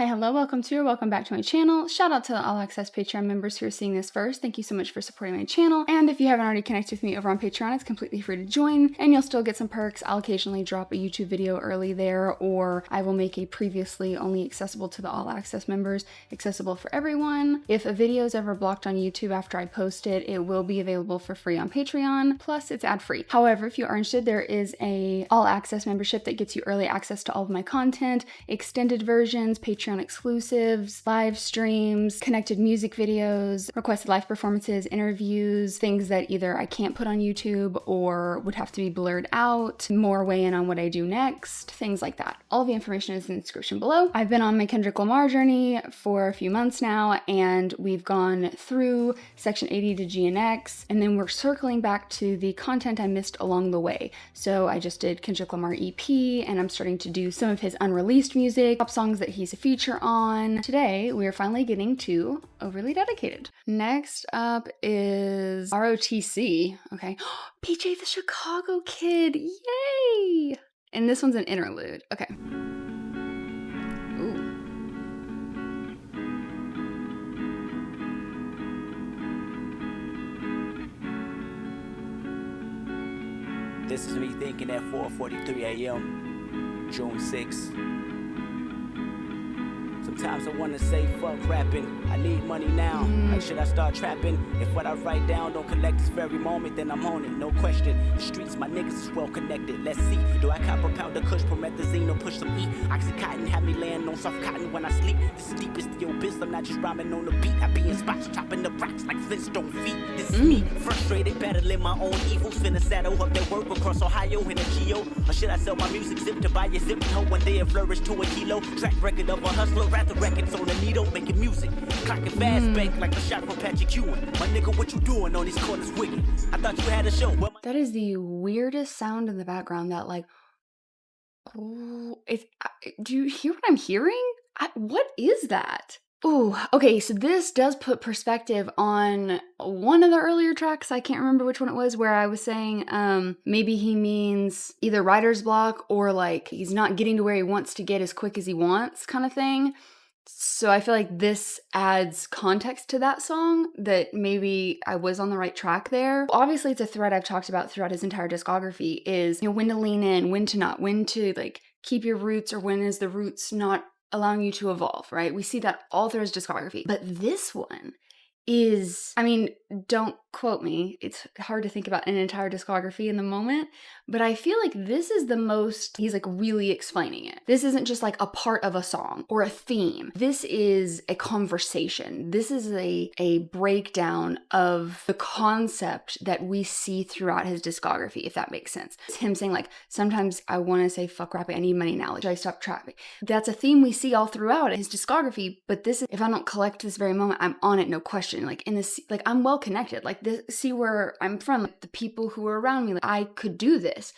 Hi, hello, welcome to or welcome back to my channel. Shout out to the All Access Patreon members who are seeing this first. Thank you so much for supporting my channel. And if you haven't already connected with me over on Patreon, it's completely free to join and you'll still get some perks. I'll occasionally drop a YouTube video early there, or I will make a previously only accessible to the All Access members accessible for everyone. If a video is ever blocked on YouTube after I post it, it will be available for free on Patreon, plus it's ad-free. However, if you are interested, there is a All Access membership that gets you early access to all of my content, extended versions, Patreon exclusives, live streams, connected music videos, requested live performances, interviews, things that either I can't put on YouTube or would have to be blurred out, more weigh in on what I do next, things like that. All the information is in the description below. I've been on my Kendrick Lamar journey for a few months now, and we've gone through Section 80 to GNX, and then we're circling back to the content I missed along the way. So I just did Kendrick Lamar EP, and I'm starting to do some of his unreleased music, pop songs that he's a feature on. Today, we are finally getting to Overly Dedicated. Next up is R.O.T.C. Okay. PJ the Chicago Kid. Yay! And this one's an interlude. Okay. Ooh. This is me thinking at 4:43 a.m. June 6th. Sometimes I wanna say fuck rapping, I need money now. Like, should I start trapping? If what I write down don't collect this very moment, then I'm on it, no question. The streets, my niggas is well connected. Let's see, do I cop a pound of kush, promethazine, or push some E? Oxycontin, have me laying on soft cotton when I sleep. This is deep as the abyss, I'm not just rhyming on the beat. I be in spots, chopping the rocks like Flintstone feet. This is me, frustrated, battling my own evils. Finna saddle up that work across Ohio in a Geo. Or should I sell my music zip to buy a zip and hope one day it flourish to a kilo? Track record of a hustler, rather records on a needle, making music. Clocking fast bank like a shot from Patrick Ewing. My nigga, what you doing on these corners wicked? I thought you had a show. That is the weirdest sound in the background, that like, oh, do you hear what I'm hearing? What is that? Oh, okay, so this does put perspective on one of the earlier tracks. I can't remember which one it was, where I was saying maybe he means either writer's block or like he's not getting to where he wants to get as quick as he wants kind of thing. So I feel like this adds context to that song, that maybe I was on the right track there. Obviously, it's a thread I've talked about throughout his entire discography, is, you know, when to lean in, when to not, when to like keep your roots, or when is the roots not allowing you to evolve, right? We see that all through his discography. But this one is, I mean, don't quote me, it's hard to think about an entire discography in the moment, but I feel like this is the most, he's like really explaining it. This isn't just like a part of a song or a theme. This is a conversation. This is a breakdown of the concept that we see throughout his discography, if that makes sense. It's him saying like, sometimes I want to say fuck rapping, I need money now, like, should I stop trapping? That's a theme we see all throughout his discography, but this is, if I don't collect this very moment, I'm on it, no question. Like in this, like I'm well connected, like this, see where I'm from, like the people who are around me, like I could do this.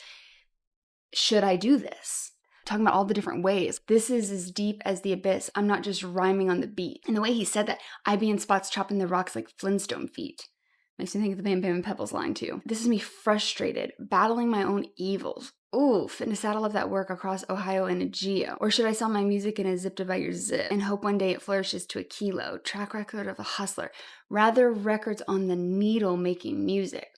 Should I do this? Talking about all the different ways. This is as deep as the abyss. I'm not just rhyming on the beat. And the way he said that, I be in spots chopping the rocks like Flintstone feet. Makes me think of the Bam Bam and Pebbles line too. This is me frustrated, battling my own evils. Ooh, finna saddle up that work across Ohio in a Geo. Or should I sell my music in a zip to buy your zip and hope one day it flourishes to a kilo? Track record of a hustler. Rather records on the needle making music.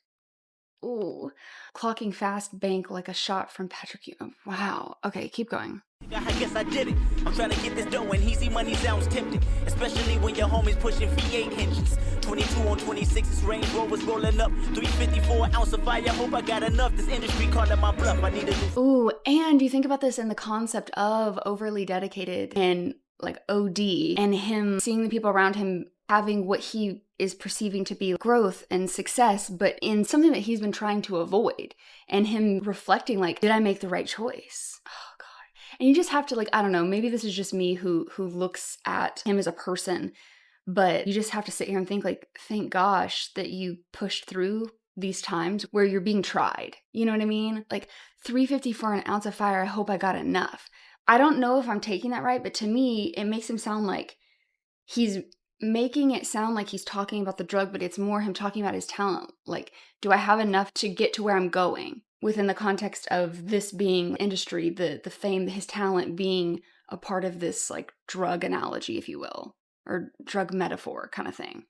Ooh, clocking fast bank like a shot from Patrick Ewing. Wow. Okay, keep going. I guess I did it. I'm trying to get this dough and easy money sounds tempting, especially when your homies pushing V8 engines. 22 on 26's Range Rovers rolling up. 354 ounce of fire. Hope I got enough. This industry calling my bluff. I need a new. Ooh, and you think about this in the concept of Overly Dedicated and like OD, and him seeing the people around him having what he is perceiving to be growth and success, but in something that he's been trying to avoid, and him reflecting like, did I make the right choice? Oh God. And you just have to like, I don't know, maybe this is just me who looks at him as a person, but you just have to sit here and think like, thank gosh that you pushed through these times where you're being tried. You know what I mean? Like 350 for an ounce of fire, I hope I got enough. I don't know if I'm taking that right, but to me, it makes him sound like he's making it sound like he's talking about the drug, but it's more him talking about his talent. Like, do I have enough to get to where I'm going? Within the context of this being industry, the fame, his talent being a part of this like drug analogy, if you will, or drug metaphor kind of thing.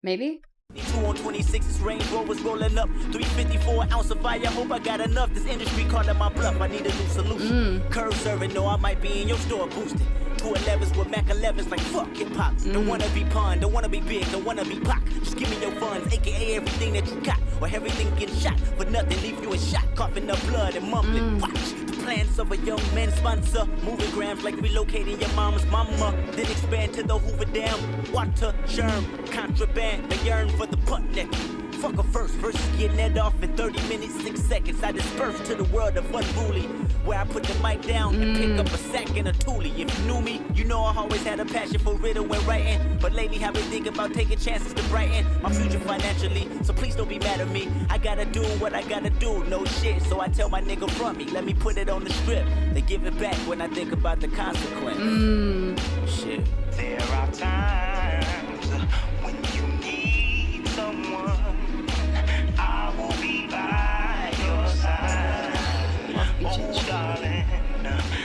Maybe? 2 on 26, Range Rovers rolling up. 354 ounce of fire. Hope I got enough. This industry calling my bluff. I need a new solution. Curve serving, no, I might be in your store boosted. 211s with Mac 11s, like fuck hip hop. Don't wanna be pun, don't wanna be big, don't wanna be pop. Just give me your funds, aka everything that you got, or everything getting shot for nothing. Leave you in shock, coughing up blood and mumbling. Watch the plans of a young man sponsor. Moving grams like relocating your mama's mama. Then expand to the Hoover Dam. Water, germ, contraband. They yearn for the punt neck. Fuck a first versus getting that off in 30 minutes, 6 seconds. I disperse to the world of unruly, where I put the mic down and pick up a sack and a toolie. If you knew me, you know I always had a passion for riddle and writing. But lately I've been thinking about taking chances to brighten my future financially. So please don't be mad at me. I gotta do what I gotta do, no shit. So I tell my nigga front me, let me put it on the strip. They give it back when I think about the consequence. Shit. There are times when you need someone. I will be by your side. Oh, darling,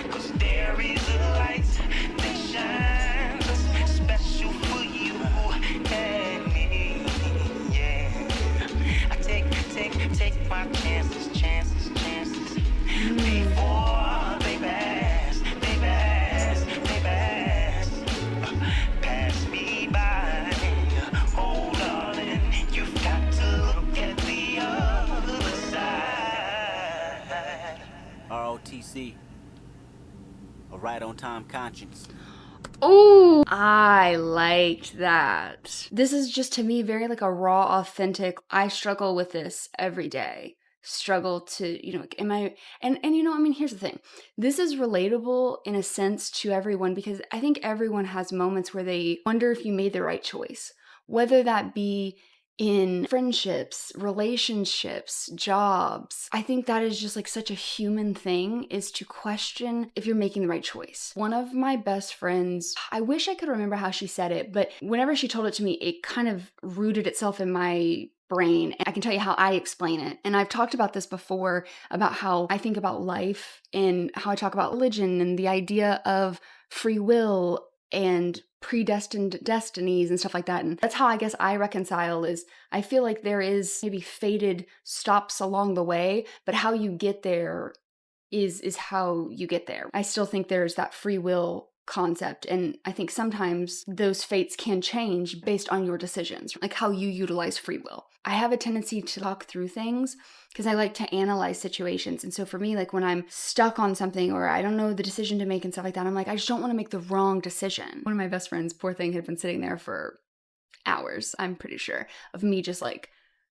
'cause there is a light that shines special for you and me. Yeah, I take my chances before they pass. Pass me by. Oh, darling, you've got to look at the other side. R.O.T.C. A right on time conscience. Oh, I liked that. This is just to me very like a raw, authentic, I struggle with this every day. Struggle to, you know, am I, and you know, I mean, here's the thing. This is relatable in a sense to everyone because I think everyone has moments where they wonder if you made the right choice, whether that be in friendships, relationships, jobs. I think that is just like such a human thing, is to question if you're making the right choice. One of my best friends, I wish I could remember how she said it, but whenever she told it to me, it kind of rooted itself in my brain. I can tell you how I explain it. And I've talked about this before, about how I think about life and how I talk about religion and the idea of free will and predestined destinies and stuff like that. And that's how I guess I reconcile is I feel like there is maybe fated stops along the way, but how you get there is how you get there. I still think there's that free will concept, and I think sometimes those fates can change based on your decisions, like how you utilize free will. I have a tendency to talk through things because I like to analyze situations. And so for me, like when I'm stuck on something or I don't know the decision to make and stuff like that, I'm like, I just don't want to make the wrong decision. One of my best friends, poor thing, had been sitting there for hours, I'm pretty sure, of me just like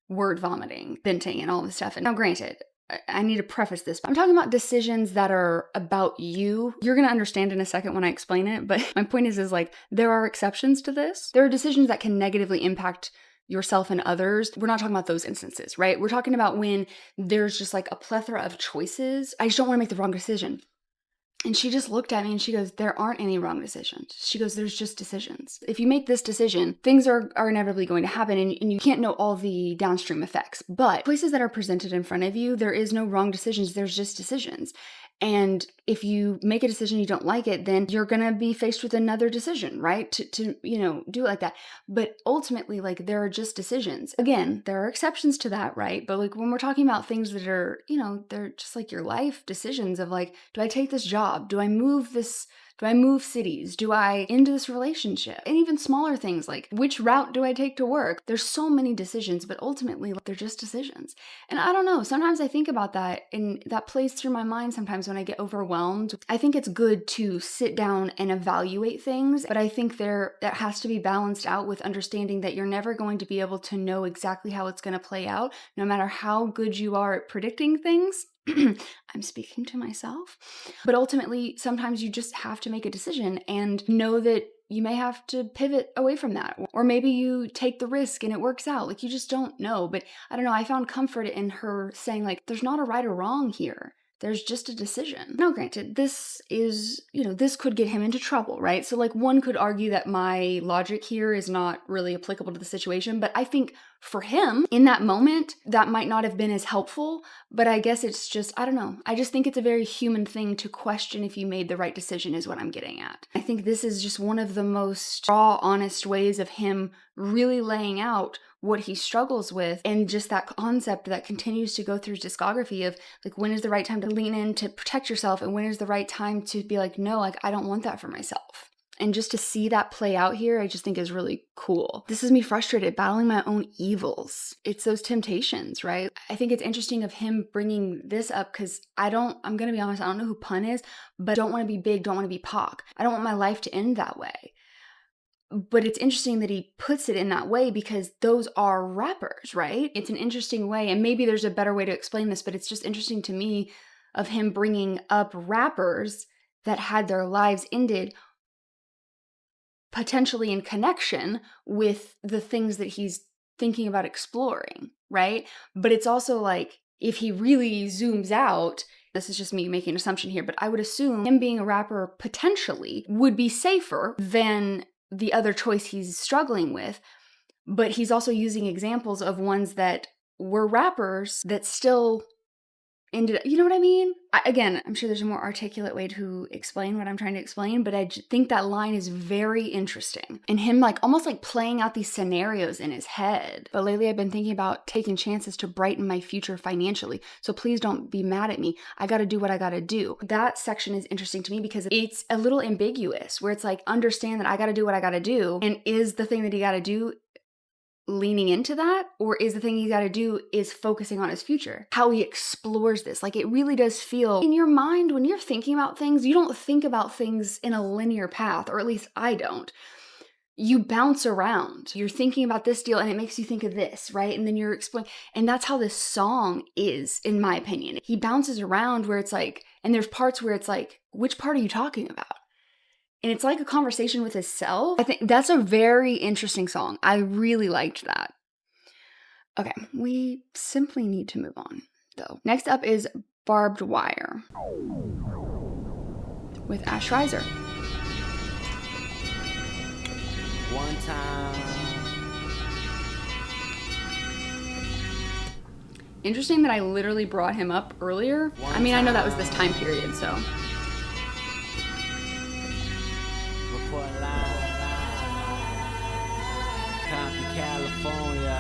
word vomiting, venting, and all this stuff. And now granted, I need to preface this, but I'm talking about decisions that are about you. You're going to understand in a second when I explain it, but my point is like, there are exceptions to this. There are decisions that can negatively impact yourself and others. We're not talking about those instances, right? We're talking about when there's just like a plethora of choices. I just don't want to make the wrong decision. And she just looked at me and she goes, there aren't any wrong decisions. She goes, there's just decisions. If you make this decision, things are inevitably going to happen and you can't know all the downstream effects. But choices that are presented in front of you, there is no wrong decisions. There's just decisions. And if you make a decision you don't like it, then you're going to be faced with another decision, right? To you know, do it like that. But ultimately, like, there are just decisions. Again, there are exceptions to that, right? But like when we're talking about things that are, you know, they're just like your life decisions of like, do I take this job? Do I move this? Do I move cities? Do I end this relationship? And even smaller things like, which route do I take to work? There's so many decisions, but ultimately they're just decisions. And I don't know, sometimes I think about that and that plays through my mind sometimes when I get overwhelmed. I think it's good to sit down and evaluate things, but I think that has to be balanced out with understanding that you're never going to be able to know exactly how it's going to play out, no matter how good you are at predicting things. I'm speaking to myself. But ultimately, sometimes you just have to make a decision and know that you may have to pivot away from that. Or maybe you take the risk and it works out. Like, you just don't know. But I don't know, I found comfort in her saying, like, there's not a right or wrong here. there's just a decision. Now, granted, this is, this could get him into trouble, right? So, like, one could argue that my logic here is not really applicable to the situation, but I think for him, in that moment, that might not have been as helpful, but I guess it's just, I don't know. I just think it's a very human thing to question if you made the right decision is what I'm getting at. I think this is just one of the most raw, honest ways of him really laying out what he struggles with, and just that concept that continues to go through his discography of, like, when is the right time to lean in to protect yourself, and when is the right time to be like, no, like, I don't want that for myself. And just to see that play out here, I just think is really cool. This is me frustrated, battling my own evils. It's those temptations, right? I think it's interesting of him bringing this up because I'm going to be honest, I don't know who Pun is, but don't want to be big, don't want to be Pac. I don't want my life to end that way. But it's interesting that he puts it in that way because those are rappers, right? It's an interesting way, and maybe there's a better way to explain this, but it's just interesting to me of him bringing up rappers that had their lives ended potentially in connection with the things that he's thinking about exploring, right? But it's also like, if he really zooms out, this is just me making an assumption here, but I would assume him being a rapper potentially would be safer than the other choice he's struggling with. But he's also using examples of ones that were rappers that still ended up, you know what I mean? Again, I'm sure there's a more articulate way to explain what I'm trying to explain, but I think that line is very interesting. And him like almost like playing out these scenarios in his head. But lately I've been thinking about taking chances to brighten my future financially. So please don't be mad at me. I gotta do what I gotta do. That section is interesting to me because it's a little ambiguous where it's like, understand that I gotta do what I gotta do. And is the thing that he gotta do leaning into that, or is the thing you got to do is focusing on his future, how he explores this? Like, it really does feel in your mind when you're thinking about things, you don't think about things in a linear path, or at least I don't. You bounce around. You're thinking about this deal and it makes you think of this, right? And then you're explaining, and that's how this song is, in my opinion. He bounces around where it's like, and there's parts where it's like, which part are you talking about? And it's like a conversation with himself. I think that's a very interesting song. I really liked that. Okay, we simply need to move on, though. Next up is Barbed Wire with Ash Riser. One time. Interesting that I literally brought him up earlier. I mean, I know that was this time period, so... California.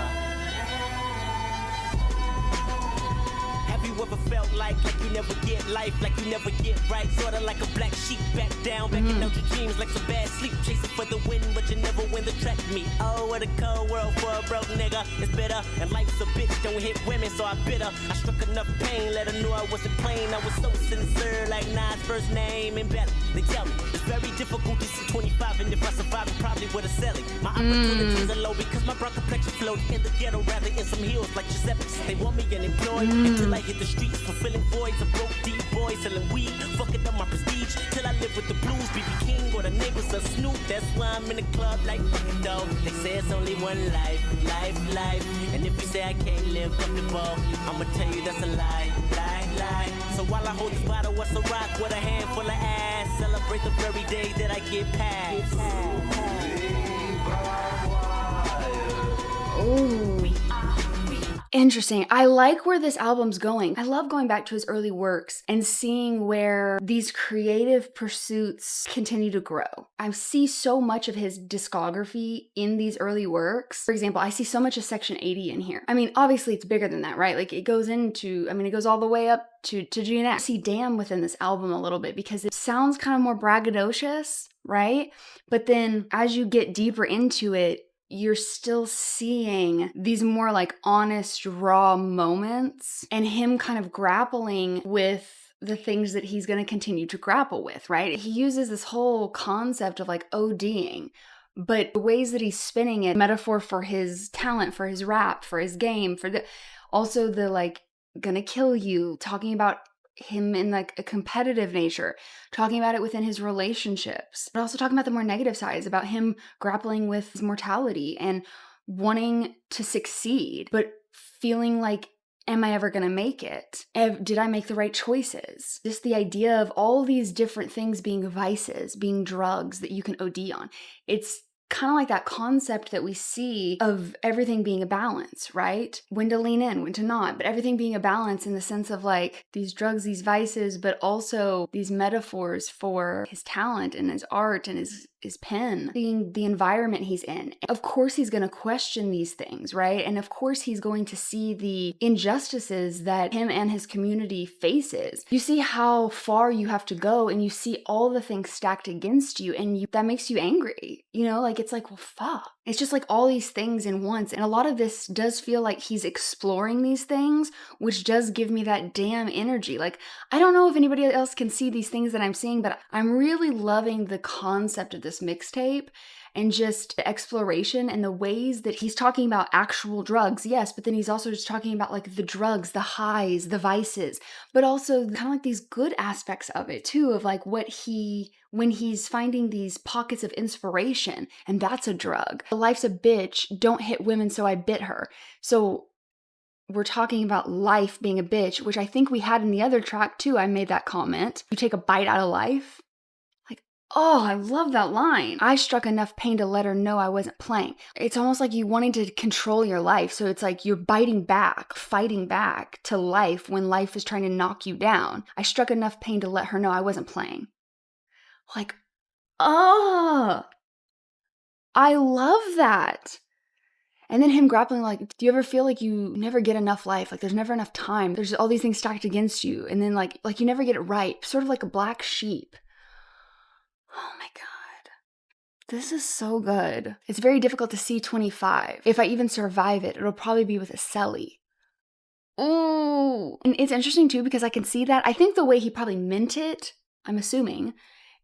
Have you ever felt like you never get life, like you never get right? Sorta like a black sheep back down, backing out your dreams like some bad sleep, chasing for the win, but you never win the track meet. Oh, what a cold world for a broke nigga. It's bitter, and life's a bitch, don't hit women, so I bit her. I struck enough pain, let her know I wasn't plain. I was so sincere, like Nas' first name and better. They tell me it's very difficult to see 25, and if I survive, I probably would have sell it. My opportunities are low because my brown complexion flowed in the ghetto, rather in some hills like Giuseppe's. They want me unemployed until I hit the streets, fulfilling voids of broke deep boys selling weed, fucking up my prestige till I live with the blues. BB King or the neighbors of Snoop. That's why I'm in the club like fucking dope. They say it's only one life, life. And if you say I can't live comfortable, I'ma tell you that's a lie. So while I hold this bottle, what's a rock with a handful of ass? Celebrate the very day that I get past. Ooh. Interesting. I like where this album's going. I love going back to his early works and seeing where these creative pursuits continue to grow. I see so much of his discography in these early works. For example, I see so much of Section 80 in here. I mean, obviously it's bigger than that, right? Like it goes all the way up to GNX. I see Damn within this album a little bit because it sounds kind of more braggadocious, right? But then as you get deeper into it, you're still seeing these more like honest, raw moments and him kind of grappling with the things that he's going to continue to grapple with, right? He uses this whole concept of like ODing, but the ways that he's spinning it, metaphor for his talent, for his rap, for his game, also the like gonna kill you, talking about him in like a competitive nature, talking about it within his relationships, but also talking about the more negative sides, about him grappling with his mortality and wanting to succeed, but feeling like Am I ever going to make it? Did I make the right choices? Just the idea of all these different things being vices, being drugs that you can OD on. It's kind of like that concept that we see of everything being a balance, right? When to lean in, when to not, but everything being a balance in the sense of like these drugs, these vices, but also these metaphors for his talent and his art and his pen, being the environment he's in. Of course, he's going to question these things, right? And of course, he's going to see the injustices that him and his community faces. You see how far you have to go, and you see all the things stacked against you, and that makes you angry. You know, like it's like, well, fuck. It's just like all these things in once. And a lot of this does feel like he's exploring these things, which does give me that damn energy. Like, I don't know if anybody else can see these things that I'm seeing, but I'm really loving the concept of this mixtape and just the exploration and the ways that he's talking about actual drugs, yes, but then he's also just talking about like the drugs, the highs, the vices, but also kind of like these good aspects of it too, of like when he's finding these pockets of inspiration, and that's a drug. Life's a bitch, don't hit women, so I bit her. So we're talking about life being a bitch, which I think we had in the other track too. I made that comment. You take a bite out of life. Oh, I love that line. I struck enough pain to let her know I wasn't playing. It's almost like you wanting to control your life. So it's like you're biting back, fighting back to life when life is trying to knock you down. I struck enough pain to let her know I wasn't playing. Like, oh, I love that. And then him grappling like, do you ever feel like you never get enough life? Like there's never enough time. There's all these things stacked against you. And then like you never get it right. Sort of like a black sheep. Oh my God. This is so good. It's very difficult to see 25. If I even survive it, it'll probably be with a celly. Ooh. And it's interesting too because I can see that. I think the way he probably meant it, I'm assuming,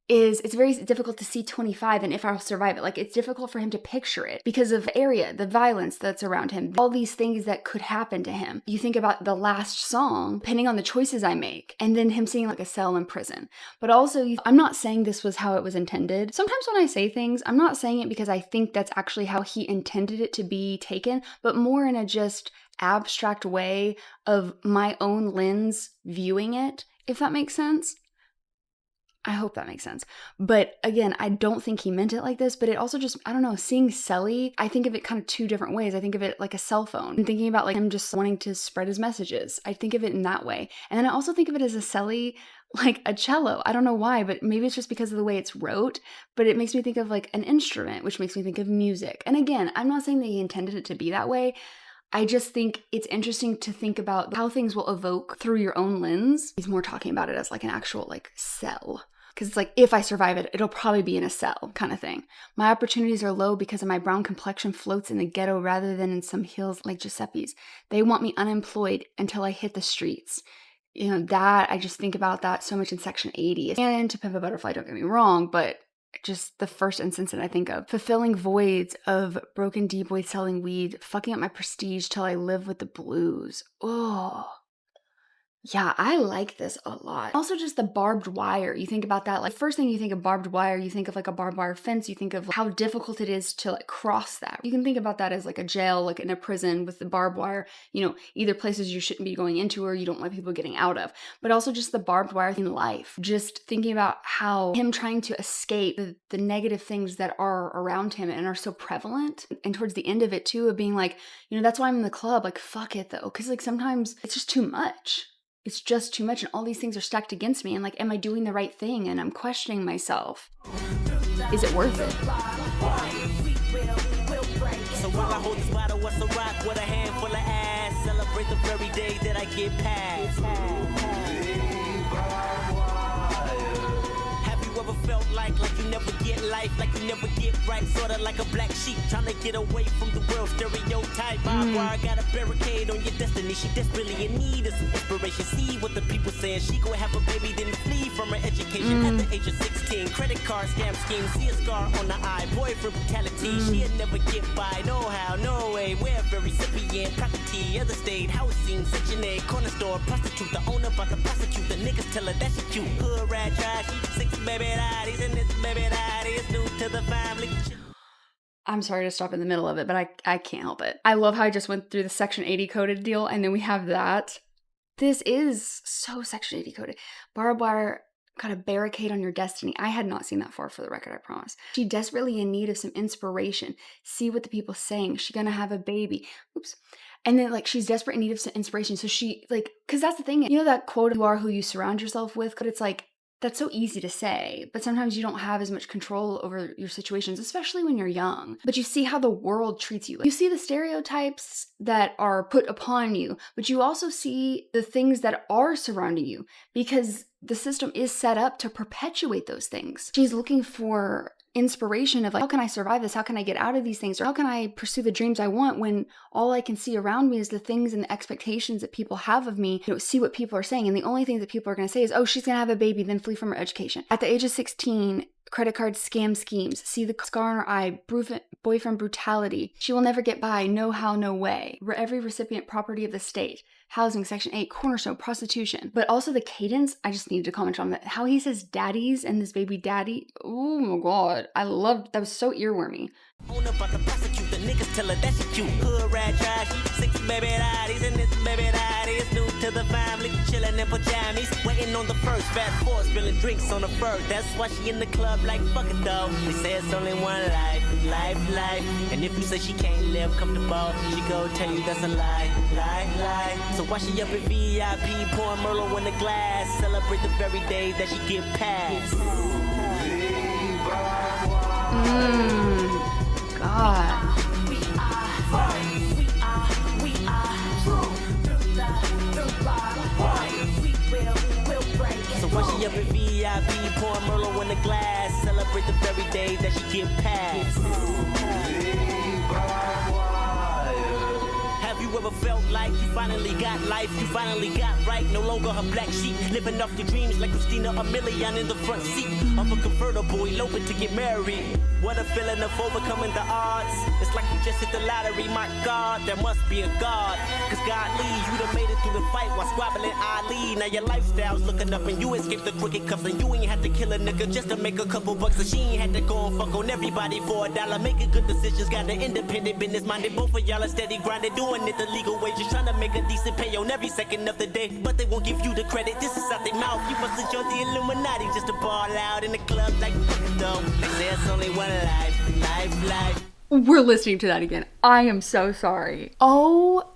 is it's very difficult to see 25 and if I'll survive it. Like it's difficult for him to picture it because of the area, the violence that's around him, all these things that could happen to him. You think about the last song, depending on the choices I make, and then him seeing like a cell in prison. But also, I'm not saying this was how it was intended. Sometimes when I say things, I'm not saying it because I think that's actually how he intended it to be taken, but more in a just abstract way of my own lens viewing it, if that makes sense. I hope that makes sense. But again, I don't think he meant it like this, but it also just, I don't know, seeing celly, I think of it kind of two different ways. I think of it like a cell phone and thinking about like him just wanting to spread his messages. I think of it in that way. And then I also think of it as a celly, like a cello. I don't know why, but maybe it's just because of the way it's wrote, but it makes me think of like an instrument, which makes me think of music. And again, I'm not saying that he intended it to be that way. I just think it's interesting to think about how things will evoke through your own lens. He's more talking about it as like an actual like cell. Because it's like, if I survive it, it'll probably be in a cell kind of thing. My opportunities are low because of my brown complexion floats in the ghetto rather than in some hills like Giuseppe's. They want me unemployed until I hit the streets. You know, that, I just think about that so much in Section 80. And To Pimp a Butterfly, don't get me wrong, but just the first instance that I think of. Fulfilling voids of broken D-boy selling weed, fucking up my prestige till I live with the blues. Oh. Yeah, I like this a lot. Also just the barbed wire. You think about that, like first thing you think of barbed wire, you think of like a barbed wire fence, you think of how difficult it is to like cross that. You can think about that as like a jail, like in a prison with the barbed wire, you know, either places you shouldn't be going into or you don't want people getting out of. But also just the barbed wire in life. Just thinking about how him trying to escape the negative things that are around him and are so prevalent. And towards the end of it too, of being like, you know, that's why I'm in the club, like fuck it though. Cause like sometimes it's just too much. It's just too much and all these things are stacked against me and like, am I doing the right thing? And I'm questioning myself. Is it worth it? So while I hold this bottle, what's a rock with a handful of ass? Celebrate the very day that I get past. Have you ever felt like you never get life, like you never get right? Sorta like a black sheep trying to get away from the world stereotype. I got a barricade on your destiny. She desperately in need of some inspiration. See what the people saying. She go have a baby, then flee from her education at the age of 16. Credit card scam scheme. See a scar on the eye. Boyfriend brutality. She'll never get by. No how, no way. We're very recipient. Property, other state, housing, Section 8, corner store, prostitute. The owner about to prosecute. The niggas tell her that she cute. Hood rat trash. 6 baby daddies and this baby daddy is new to the family. I'm sorry to stop in the middle of it, but I can't help it. I love how I just went through the Section 80 coded deal, and then we have that. This is so Section 80 coded. Barbed wire got a barricade on your destiny. I had not seen that far, for the record, I promise. She desperately in need of some inspiration. See what the people saying. She gonna have a baby. Oops. And then, like, she's desperate in need of some inspiration. So she, like, because that's the thing. You know that quote, you are who you surround yourself with? But it's like, that's so easy to say, but sometimes you don't have as much control over your situations, especially when you're young. But you see how the world treats you. You see the stereotypes that are put upon you, but you also see the things that are surrounding you, because the system is set up to perpetuate those things. She's looking for inspiration of, like, how can I survive this? How can I get out of these things? Or how can I pursue the dreams I want when all I can see around me is the things and the expectations that people have of me, see what people are saying. And the only thing that people are going to say is, oh, she's going to have a baby, then flee from her education. At the age of 16, credit card scam schemes, see the scar on her eye, boyfriend brutality. She will never get by, no how, no way. Every recipient property of the state. Housing, Section 8, cornerstone, prostitution. But also the cadence, I just needed to comment on that. How he says daddies and this baby daddy. Oh my God. I loved, that was so earwormy. On about the prosecute, the niggas tell her that she cute. Hood rat trash, 6 baby daddies, and this baby daddy is new to the family. Chillin' in pajamas, waiting on the first. Fast forward, spilling drinks on the bird. That's why she in the club like fuck it though. They say it's only one life. And if you say she can't live comfortable, she go tell you that's a lie. So why she up in VIP, pouring Merlot in the glass, celebrate the very day that she get past. God. So why she up in VIP, pouring Merlot in the glass, celebrate the very day that she get past. Have you ever felt like you finally got life, you finally got right? No longer her black sheep, living off your dreams like Christina Milian in the front seat of a convertible, eloping to get married. What a feeling of overcoming the odds. It's like you just hit the lottery, my God, there must be a God. Cause God leads you done made it through the fight while squabbling Ali. Now your lifestyle's looking up and you escaped the crooked cuffs, and you ain't had to kill a nigga just to make a couple bucks. And she ain't had to go and fuck on everybody for $1. Making good decisions, got an independent business minded. Both of y'all are steady grinding, doing it the legal way, just trying to make a decent pay on every second of the day. But they won't give you the credit, this is out their mouth. You must have joined the Illuminati just to ball out in the club like though. They say it's only one life. We're listening to that again. I am so sorry. Oh.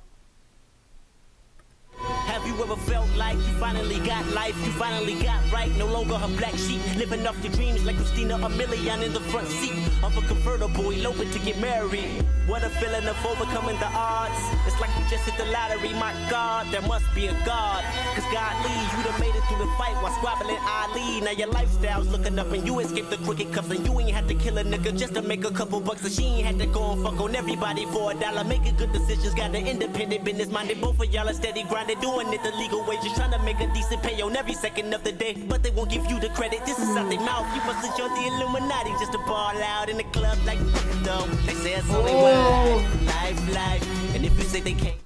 Have you ever felt like you finally got life, you finally got right? No longer her black sheep, living off your dreams like Christina Milian in the front seat of a convertible, eloping to get married. What a feeling of overcoming the odds. It's like you just hit the lottery, my God, there must be a God. Cause God leads you done made it through the fight while squabbling Ali. Now your lifestyle's looking up and you escaped the crooked cuffs, and you ain't had to kill a nigga just to make a couple bucks. And she ain't had to go and fuck on everybody for $1. Making good decisions, got an independent business minded. Both of y'all are steady grinding, doing it the legal way, just trying to make a decent pay on every second of the day. But they won't give you the credit, this is out their mouth. You must have joined the Illuminati just to ball out in the club like though. They say it's only one life. And if you say they can't.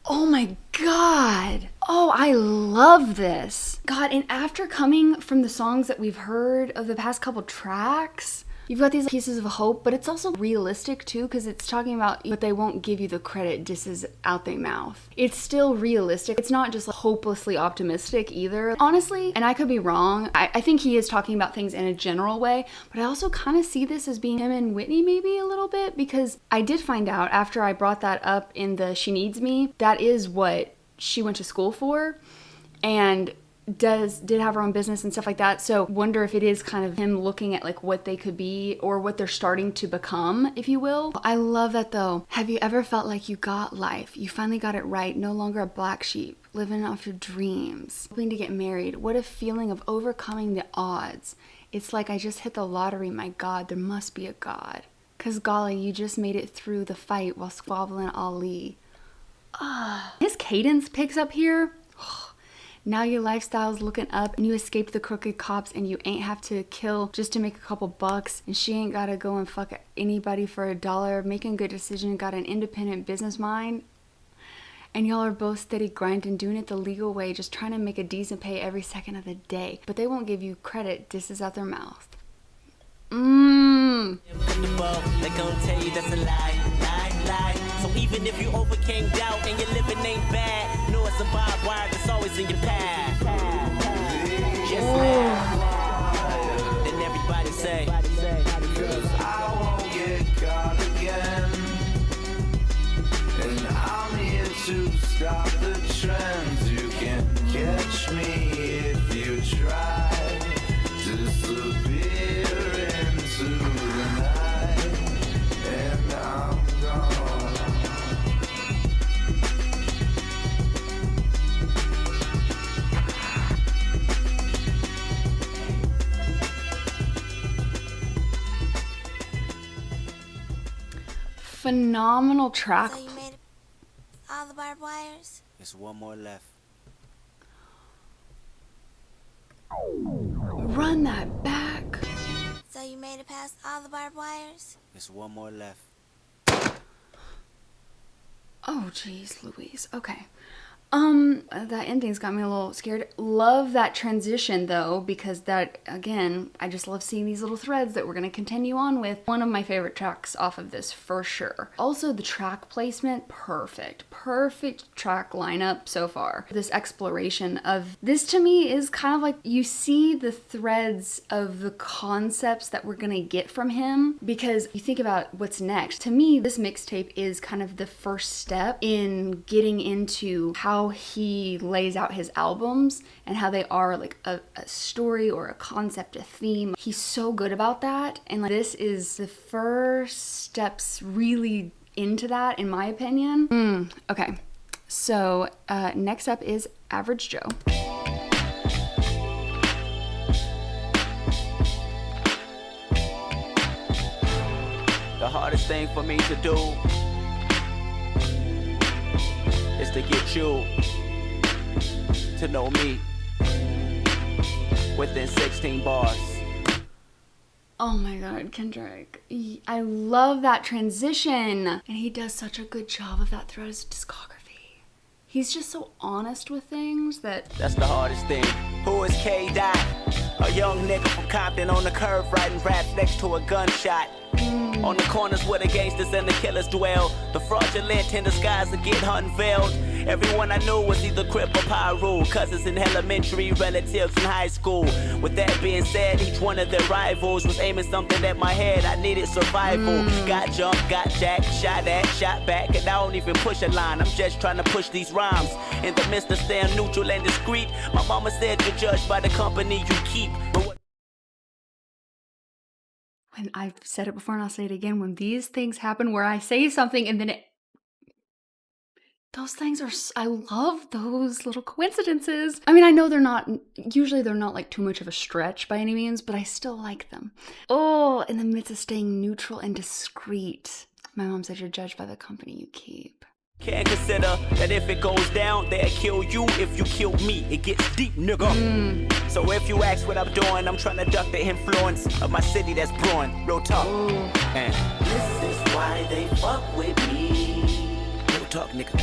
Oh my God. Oh, I love this. God, and after coming from the songs that we've heard of the past couple tracks, you've got these pieces of hope, but it's also realistic too, because it's talking about, but they won't give you the credit just as out their mouth. It's still realistic. It's not just hopelessly optimistic either. Honestly, and I could be wrong, I think he is talking about things in a general way, but I also kind of see this as being him and Whitney maybe a little bit, because I did find out after I brought that up in the She Needs Me, that is what she went to school for, and did have her own business and stuff like that. So wonder if it is kind of him looking at like what they could be or what they're starting to become, if you will. I love that though. Have you ever felt like you got life? You finally got it right. No longer a black sheep, living off your dreams, hoping to get married. What a feeling of overcoming the odds. It's like I just hit the lottery. My God, there must be a God. Cause golly, you just made it through the fight while squabbling Ali. His cadence picks up here. Now your lifestyle's looking up and you escaped the crooked cops and you ain't have to kill just to make a couple bucks, and she ain't gotta go and fuck anybody for $1, making good decision, got an independent business mind, and y'all are both steady grinding, doing it the legal way, just trying to make a decent pay every second of the day, but they won't give you credit, this is out their mouth. Like ain't gonna tell you that's a lie, lie. So even if you overcame doubt and your living ain't bad, know it's a barbed wire that's always in your path. Just laugh. Then everybody say, Cause I won't get caught again. And I'm here to stop the trends. You can catch me if you try. Disappear into the night. And I'm gone. Phenomenal track. So you made all the barbed wires? there's one more left. Run that back. So you made it past all the barbed wires? There's one more left. Oh, geez, Louise. Okay. That ending's got me a little scared. Love that transition though, because that, again, I just love seeing these little threads that we're gonna continue on with. One of my favorite tracks off of this for sure. Also the track placement, perfect. Perfect track lineup so far. This exploration of this to me is kind of like you see the threads of the concepts that we're gonna get from him, because you think about what's next. To me, this mixtape is kind of the first step in getting into how he lays out his albums and how they are like a story or a concept, a theme. He's so good about that, and like, this is the first steps really into that, in my opinion. Okay, so next up is Average Joe. The hardest thing for me to do is to get you to know me within 16 bars. Oh my god, Kendrick. I love that transition. And he does such a good job of that throughout his discography. He's just so honest with things that... That's the hardest thing. Who is K-Dot? A young nigga from Compton on the curve writing raps next to a gunshot. On the corners where the gangsters and the killers dwell. The fraudulent in disguise to get unveiled. Everyone I knew was either Crip or Pyro. Cousins in elementary, relatives in high school. With that being said, each one of their rivals was aiming something at my head. I needed survival. Got jumped, got jacked, shot at, shot back. And I don't even push a line, I'm just trying to push these rhymes. In the midst of staying neutral and discreet, my mama said you're judged by the company you keep. But what When I've said it before and I'll say it again, when these things happen where I say something and then it... Those things are... I love those little coincidences. I mean, I know they're not... Usually they're not like too much of a stretch by any means, but I still like them. Oh, in the midst of staying neutral and discreet. My mom said you're judged by the company you keep. can't consider that if it goes down, they'll kill you if you kill me. It gets deep, nigga. So if you ask what I'm doing, I'm trying to duck the influence of my city that's brewing. Real talk. And this is why they fuck with me. Real talk, nigga.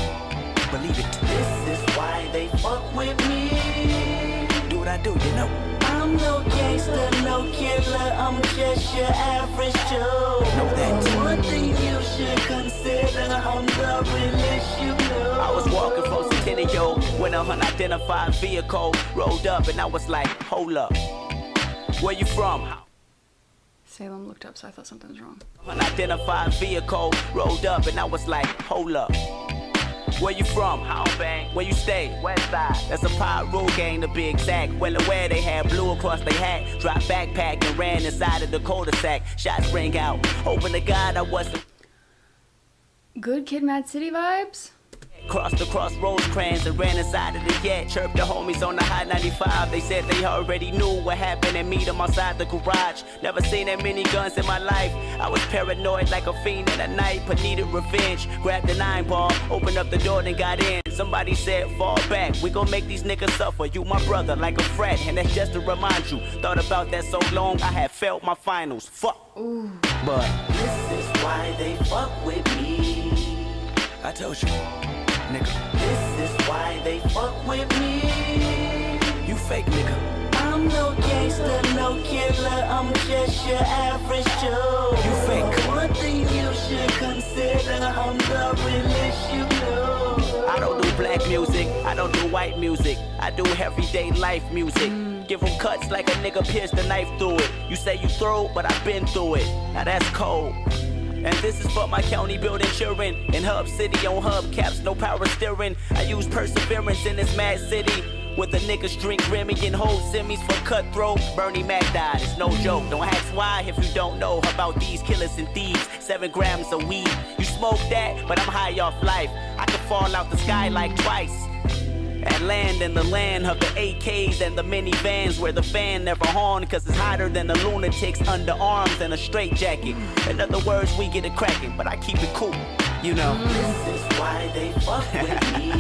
Believe it. This is why they fuck with me. Do what I do, you know. I'm no gangster, no killer, I'm just your average Joe. Know that. One thing you should consider, I'm the realest you know. I was walking from Centennial when an unidentified vehicle rolled up, and I was like, hold up, where you from? Salem looked up, so I thought something was wrong. Unidentified vehicle rolled up, and I was like, hold up. Where you from? Bang. Where you stay? West side. That's a Pyro gang to be exact. Well aware they had blue across their hat. Dropped backpack and ran inside of the cul-de-sac. Shots rang out. Hoping to God I wasn't. Good Kid, Mad City vibes? Crossed the crossroads crayons and ran inside of the jet. Chirped the homies on the high 95. They said they already knew what happened and meet them outside the garage. Never seen that many guns in my life. I was paranoid like a fiend in the night, but needed revenge. Grabbed the 9-ball, opened up the door and got in. Somebody said fall back, we gon' make these niggas suffer. You my brother like a friend, and that's just to remind you. Thought about that so long, I had failed my finals. Fuck. Ooh. But this is why they fuck with me. I told you. Nigga. This is why they fuck with me. You fake nigga. I'm no gangster, no killer, I'm just your average Joe. You fake. One thing I'm the realest you know. I don't do black music, I don't do white music, I do everyday life music. Give them cuts like a nigga pierced the knife through it. You say you through, but I've been through it. Now that's cold. And this is for my county building children. In Hub City on hubcaps, no power steering. I use perseverance in this mad city. With the niggas drink Remy and hold semis for cutthroat. Bernie Mac died, it's no joke. Don't ask why if you don't know about these killers and thieves. 7 grams of weed. You smoke that, but I'm high off life. I could fall out the sky like twice. And land in the land of the AKs and the minivans where the fan never horn, cause it's hotter than the lunatics underarms and a straight jacket. In other words, we get it cracking, but I keep it cool, you know. This is why they fuck with me.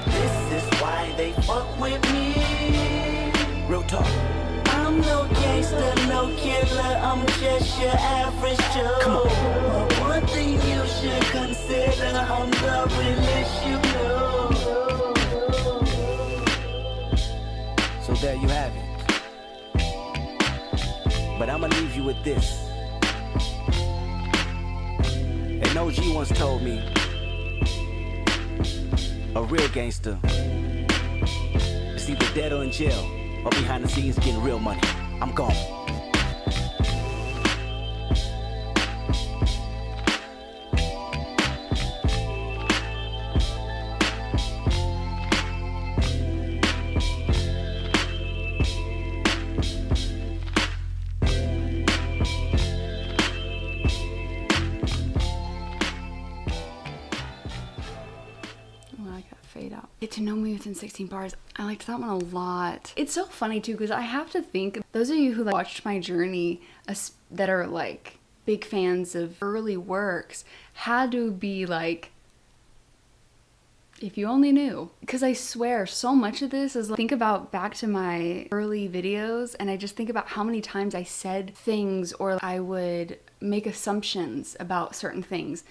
This is why they fuck with me. Real talk. I'm no gangster, no killer, I'm just your average Joe. Come on. But one thing you should consider, I'm the realest you know. So there you have it. But I'ma leave you with this. An OG once told me, a real gangster is either dead or in jail, or behind the scenes getting real money. I'm gone. Get to know me within 16 bars. I liked that one a lot. It's so funny too because I have to think those of you who watched my journey that are like big fans of early works had to be like, if you only knew. Because I swear so much of this is like, think about back to my early videos and I just think about how many times I said things or I would make assumptions about certain things.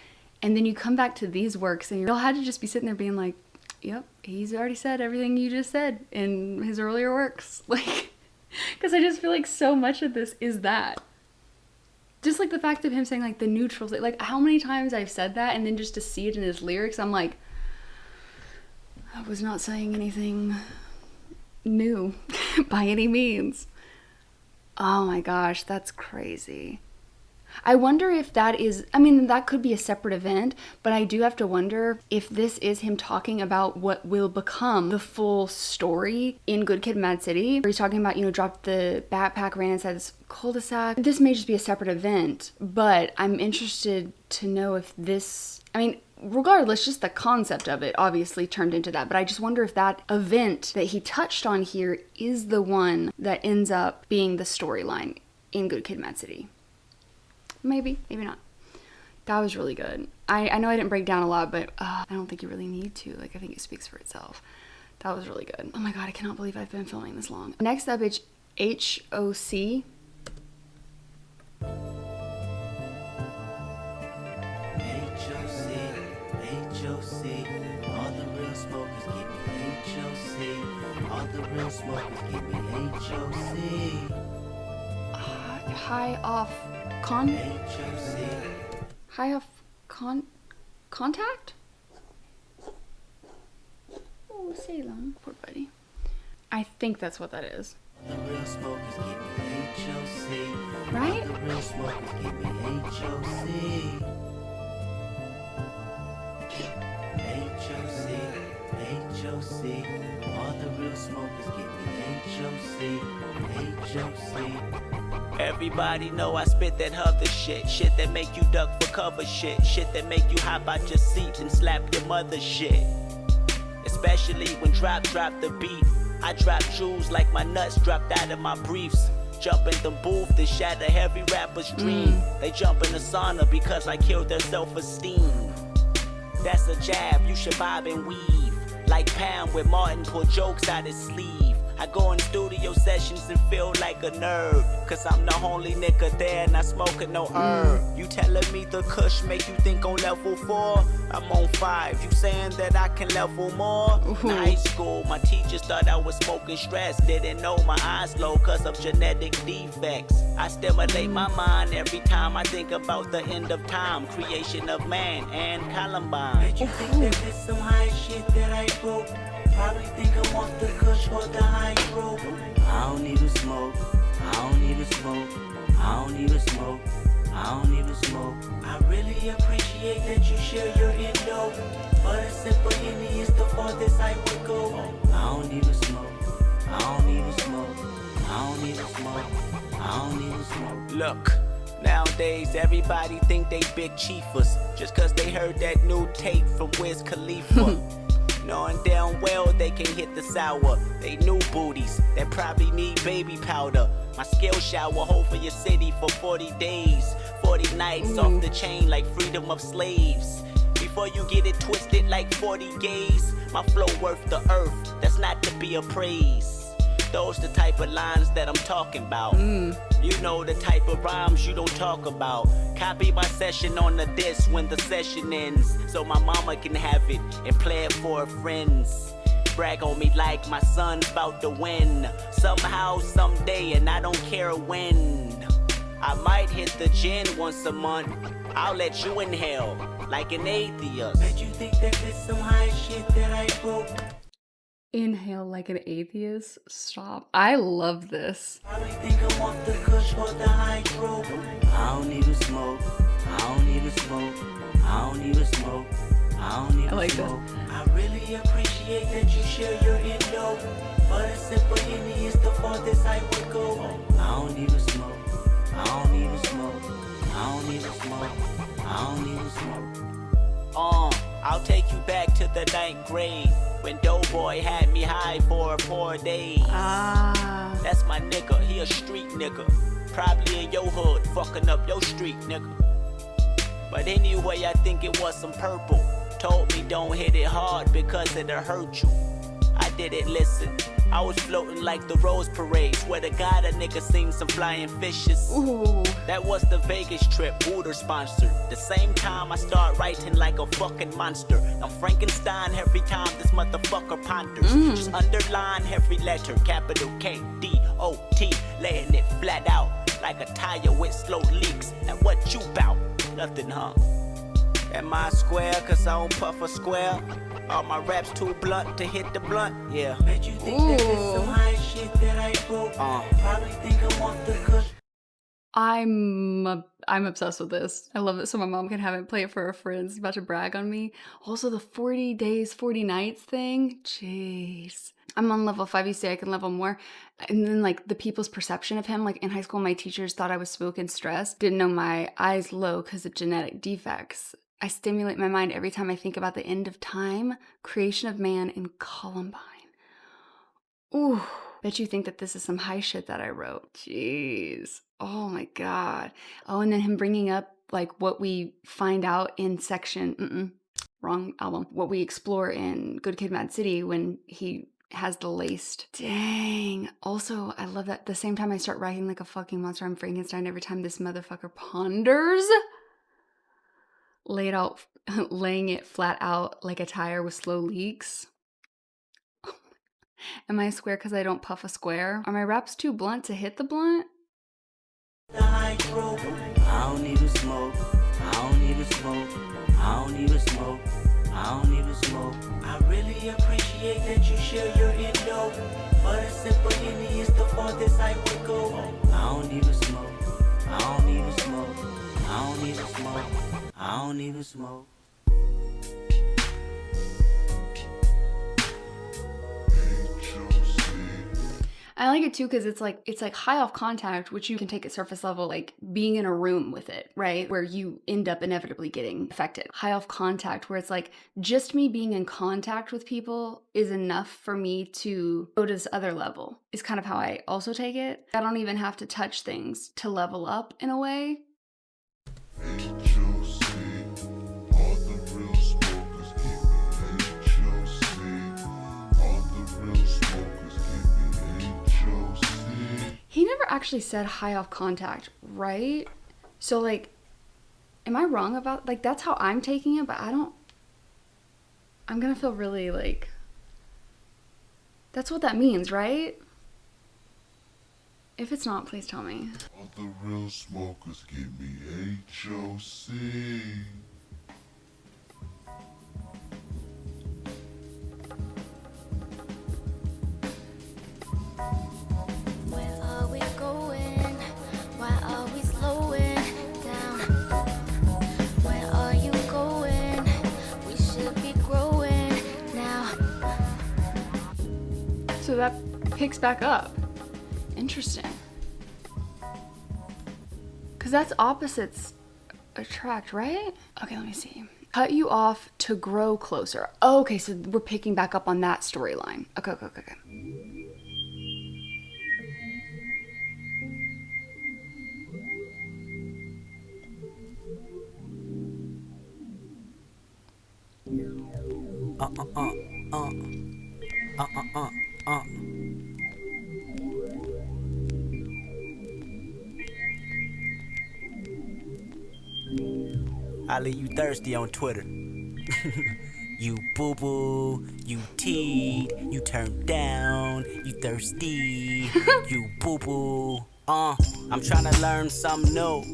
And then you come back to these works and you'll have to just be sitting there being like, yep, he's already said everything you just said in his earlier works. Like, because I just feel like so much of this is that. Just like the fact of him saying like the neutrals, like how many times I've said that and then just to see it in his lyrics, I'm like, I was not saying anything new by any means. Oh my gosh, that's crazy. I wonder if that is, I mean, that could be a separate event, but I do have to wonder if this is him talking about what will become the full story in Good Kid, Mad City. Where he's talking about, you know, dropped the backpack, ran inside this cul-de-sac. This may just be a separate event, but I'm interested to know if this, I mean, regardless, just the concept of it obviously turned into that. But I just wonder if that event that he touched on here is the one that ends up being the storyline in Good Kid, Mad City. Maybe, maybe not. That was really good. I know I didn't break down a lot, but I don't think you really need to. Like, I think it speaks for itself. That was really good. Oh my god, I cannot believe I've been filming this long. Next up, it's R.O.T.C. H.O.C. All the real smokers give me H.O.C. All the real smokers give me H.O.C. High off contact? Oh, Salem. Poor buddy. I think that's what that is. The real smokers give me H.O.C. Right? The real smokers give me H.O.C. H.O.C. H.O.C. All the real smokers give me H.O.C. H.O.C. Everybody know I spit that other shit. Shit that make you duck for cover shit. Shit that make you hop out your seat and slap your mother shit. Especially when drop the beat. I drop jewels like my nuts dropped out of my briefs. Jump in the booth to shatter every rapper's dream. They jump in the sauna because I killed their self-esteem. That's a jab, you should bob and weave. Like Pam with Martin pull jokes out his sleeve. I go in studio sessions and feel like a nerd, cause I'm the only nigga there not smoking no herb. You telling me the kush make you think on level 4? I'm on 5, you saying that I can level more? In high school, my teachers thought I was smoking stress. Didn't know my eyes low cause of genetic defects. I stimulate my mind every time I think about the end of time, creation of man and Columbine. Bet you think that there's some high shit that I wrote. Probably think I'm off the kush or the high road. I don't even smoke, I don't even smoke, I don't even smoke, I don't even smoke. I really appreciate that you share your endo, but a simple Henny is the farthest I would go. I don't even smoke, I don't even smoke, I don't even smoke, I don't even smoke. Look, nowadays everybody think they big chiefers just cause they heard that new tape from Wiz Khalifa. Knowing damn well they can hit the sour. They new booties that probably need baby powder. My skill shower hold for your city for 40 days, 40 nights off the chain like freedom of slaves. Before you get it twisted like 40 gays, my flow worth the earth, that's not to be appraised. Those the type of lines that I'm talking about. You know the type of rhymes you don't talk about. Copy my session on the disc when the session ends, so my mama can have it and play it for her friends. Brag on me like my son's about to win. Somehow, someday, and I don't care when. I might hit the gin once a month. I'll let you inhale like an atheist. Bet you think that there's some high shit that I wrote. Inhale like an atheist? Stop. I love this. Probably think I'm off the kush or the high road. I don't even smoke, I don't even smoke, I don't even smoke, I don't even I like smoke. I really appreciate that you share your endo, but a simple Henny is the farthest I would go. I don't even smoke, I don't even smoke, I don't even smoke, I don't even smoke. I'll take you back to the 9th grade when Doughboy had me high for 4 days. That's my nigga, he a street nigga. Probably in your hood, fucking up your street, nigga. But anyway, I think it was some purple. Told me don't hit it hard because it'll hurt you. I didn't listen. I was floating like the Rose Parade. Swear to God, a nigga seen some flying fishes. That was the Vegas trip, Wooter sponsored. The same time I start writing like a fucking monster. I'm Frankenstein every time this motherfucker ponders. Just underline every letter, capital K-D-O-T, laying it flat out like a tire with slow leaks. Now what you bout? Nothing, huh? Am I square cause I don't puff a square? Are my raps too blunt to hit the blunt? Yeah. Bet you think that there's some high shit that I wrote. Probably think I'm off the kush. I'm obsessed with this. I love it so my mom can have it, play it for her friends. About to brag on me. Also the 40 days, 40 nights thing. Jeez. I'm on level 5. You say I can level more. And then like the people's perception of him, like in high school, my teachers thought I was smoking stress. Didn't know my eyes low because of genetic defects. I stimulate my mind every time I think about the end of time, creation of man, and Columbine. Ooh, bet you think that this is some high shit that I wrote. Jeez. Oh my God. Oh, and then him bringing up like what we find out in section, wrong album, what we explore in Good Kid, Mad City when he has the laced. Dang. Also, I love that at the same time I start writing like a fucking monster, I'm Frankenstein every time this motherfucker ponders. Laying it flat out like a tire with slow leaks. Am I a square because I don't puff a square? Are my raps too blunt to hit the blunt? I don't even smoke, I don't even smoke, I don't even smoke, I don't even smoke. I really appreciate that you share your endo, but a simple Henny is the farthest I would go. I don't even smoke, I don't even smoke, I don't even smoke, I don't even smoke. I like it too because it's like high off contact, which you can take at surface level, like being in a room with it, right? Where you end up inevitably getting affected. High off contact, where it's like just me being in contact with people is enough for me to go to this other level, is kind of how I also take it. I don't even have to touch things to level up in a way. actually said high off contact, right? So, like, am I wrong about, like, that's how I'm taking it, but I'm gonna feel really, like, that's what that means, right? If it's not, please tell me. All the real smokers give me H.O.C. Where are we going? Why are we slowing down? Where are you going? We should be growing now. So that picks back up. Interesting. Because that's opposites attract, right? Okay, let me see. Cut you off to grow closer. Oh, okay, so we're picking back up on that storyline. Okay. I leave you thirsty on Twitter. You boo-boo, you teed, you turned down, you thirsty, you boo-boo. I'm trying to learn something new.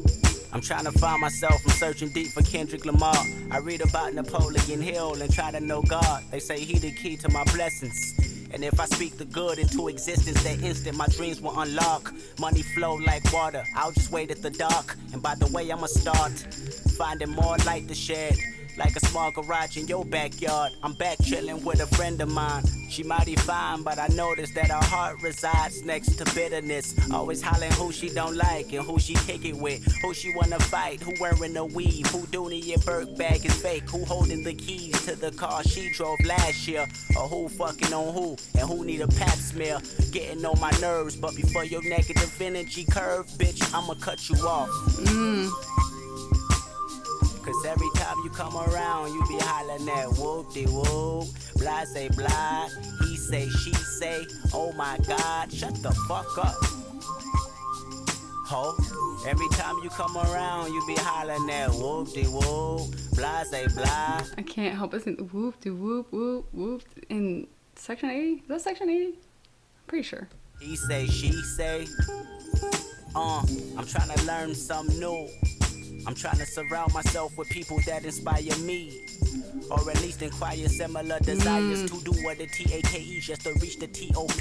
I'm trying to find myself, I'm searching deep for Kendrick Lamar. I read about Napoleon Hill and try to know God. They say he the key to my blessings. And if I speak the good into existence, that instant my dreams will unlock. Money flow like water, I'll just wait at the dock. And by the way, I'ma start finding more light to shed. Like a small garage in your backyard. I'm back chilling with a friend of mine. She mighty fine, but I noticed that her heart resides next to bitterness. Always hollering who she don't like and who she kick it with. Who she wanna fight, who wearing a weave. Who Dooney and Burke bag is fake. Who holding the keys to the car she drove last year. Or who fucking on who, and who need a pap smear. Getting on my nerves, but before your negative energy curve, bitch, I'ma cut you off. Cause every time you come around, you be hollering at whoop-de-whoop, blah say blah, he say, she say, oh my God, shut the fuck up. Ho, every time you come around, you be hollering at whoop-de-whoop, blah say blah. I can't help but think whoop de whoop whoop whoop in section 80. Is that section 80? I'm pretty sure. He say, she say, I'm trying to learn something new. I'm trying to surround myself with people that inspire me. Or at least inquire similar desires to do what the TAKE just to reach the TOP.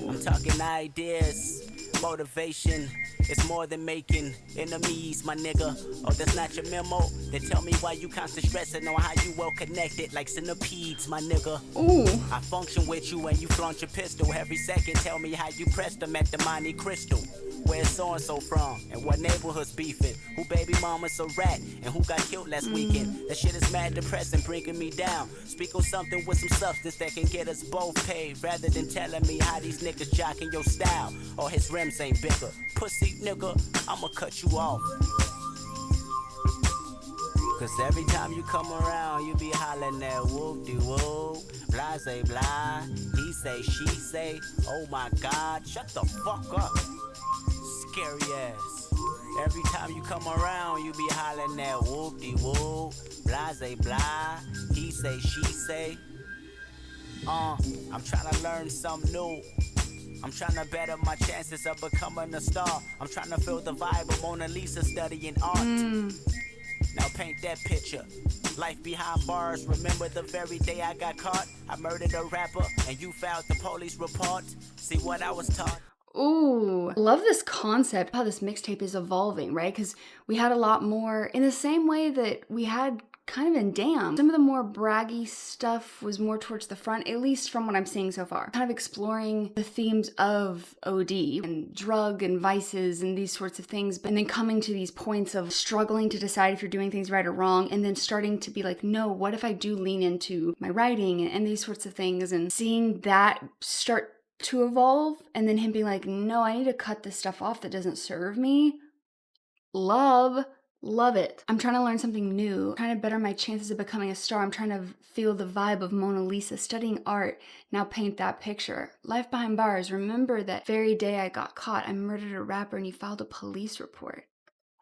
I'm talking ideas, motivation. It's more than making enemies, my nigga. Oh, that's not your memo? Then tell me why you constant stressing on how you well connected like centipedes, my nigga. Ooh. I function with you and you flaunt your pistol every second. Tell me how you pressed them at the Monte Crystal. Where's so-and-so from? And what neighborhoods beefing? Who baby mama's a rat? And who got killed last weekend? That shit is mad depressing, bringing me down. Speak on something with some substance that can get us both paid. Rather than telling me how these niggas jocking your style. Or his rims ain't bigger. Pussy nigga, I'ma cut you off. Cause every time you come around, you be hollering at whoop-de-whoop, blah say blah, he say, she say, oh my God, shut the fuck up. Scary ass. Every time you come around, you be hollering at whoop-de-whoop, blah say blah, he say, she say. I'm trying to learn something new. I'm trying to better my chances of becoming a star. I'm trying to feel the vibe of Mona Lisa studying art. Now paint that picture. Life behind bars. Remember the very day I got caught? I murdered a rapper and you filed the police report. See what I was taught? Ooh, love this concept, how this mixtape is evolving, right? Because we had a lot more, in the same way that we had kind of in Damn. Some of the more braggy stuff was more towards the front, at least from what I'm seeing so far. Kind of exploring the themes of OD and drug and vices and these sorts of things, and then coming to these points of struggling to decide if you're doing things right or wrong, and then starting to be like, no, what if I do lean into my writing and these sorts of things, and seeing that start to evolve, and then him being like, no, I need to cut this stuff off that doesn't serve me. Love. Love it. I'm trying to learn something new, trying to better my chances of becoming a star. I'm trying to feel the vibe of Mona Lisa, studying art. Now paint that picture. Life behind bars. Remember that very day I got caught. I murdered a rapper and you filed a police report.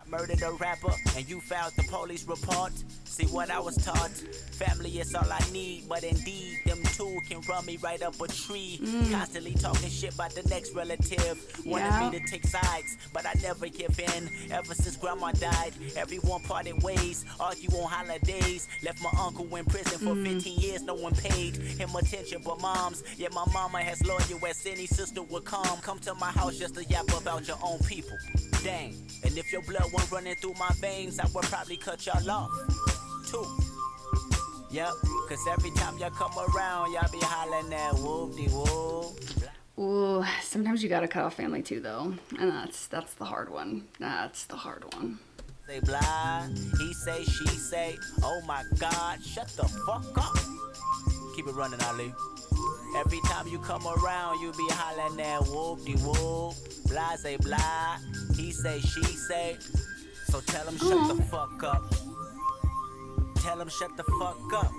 Murdered a rapper and you filed the police report. See what I was taught, family is all I need, but indeed them two can run me right up a tree. Constantly talking shit about the next relative, wanted me to take sides, but I never give in. Ever since grandma died, everyone parted ways, argue on holidays. Left my uncle in prison for 15 years, no one paid him attention but moms. Yeah, my mama has lawyer as any sister would come to my house just to yap about your own people. Dang, and if your blood went running through my veins, I would probably cut y'all off, too. Yep, cause every time y'all come around, y'all be hollering that whoop-de-whoop. Ooh, sometimes you gotta cut off family too, though. And that's the hard one. That's the hard one. Say blah, he say, she say, oh my God, shut the fuck up. Keep it running, Ali. Every time you come around, you be hollering that whoop-de-whoop. Blah, say blah, he say, she say. So tell him shut the fuck up. Tell him shut the fuck up.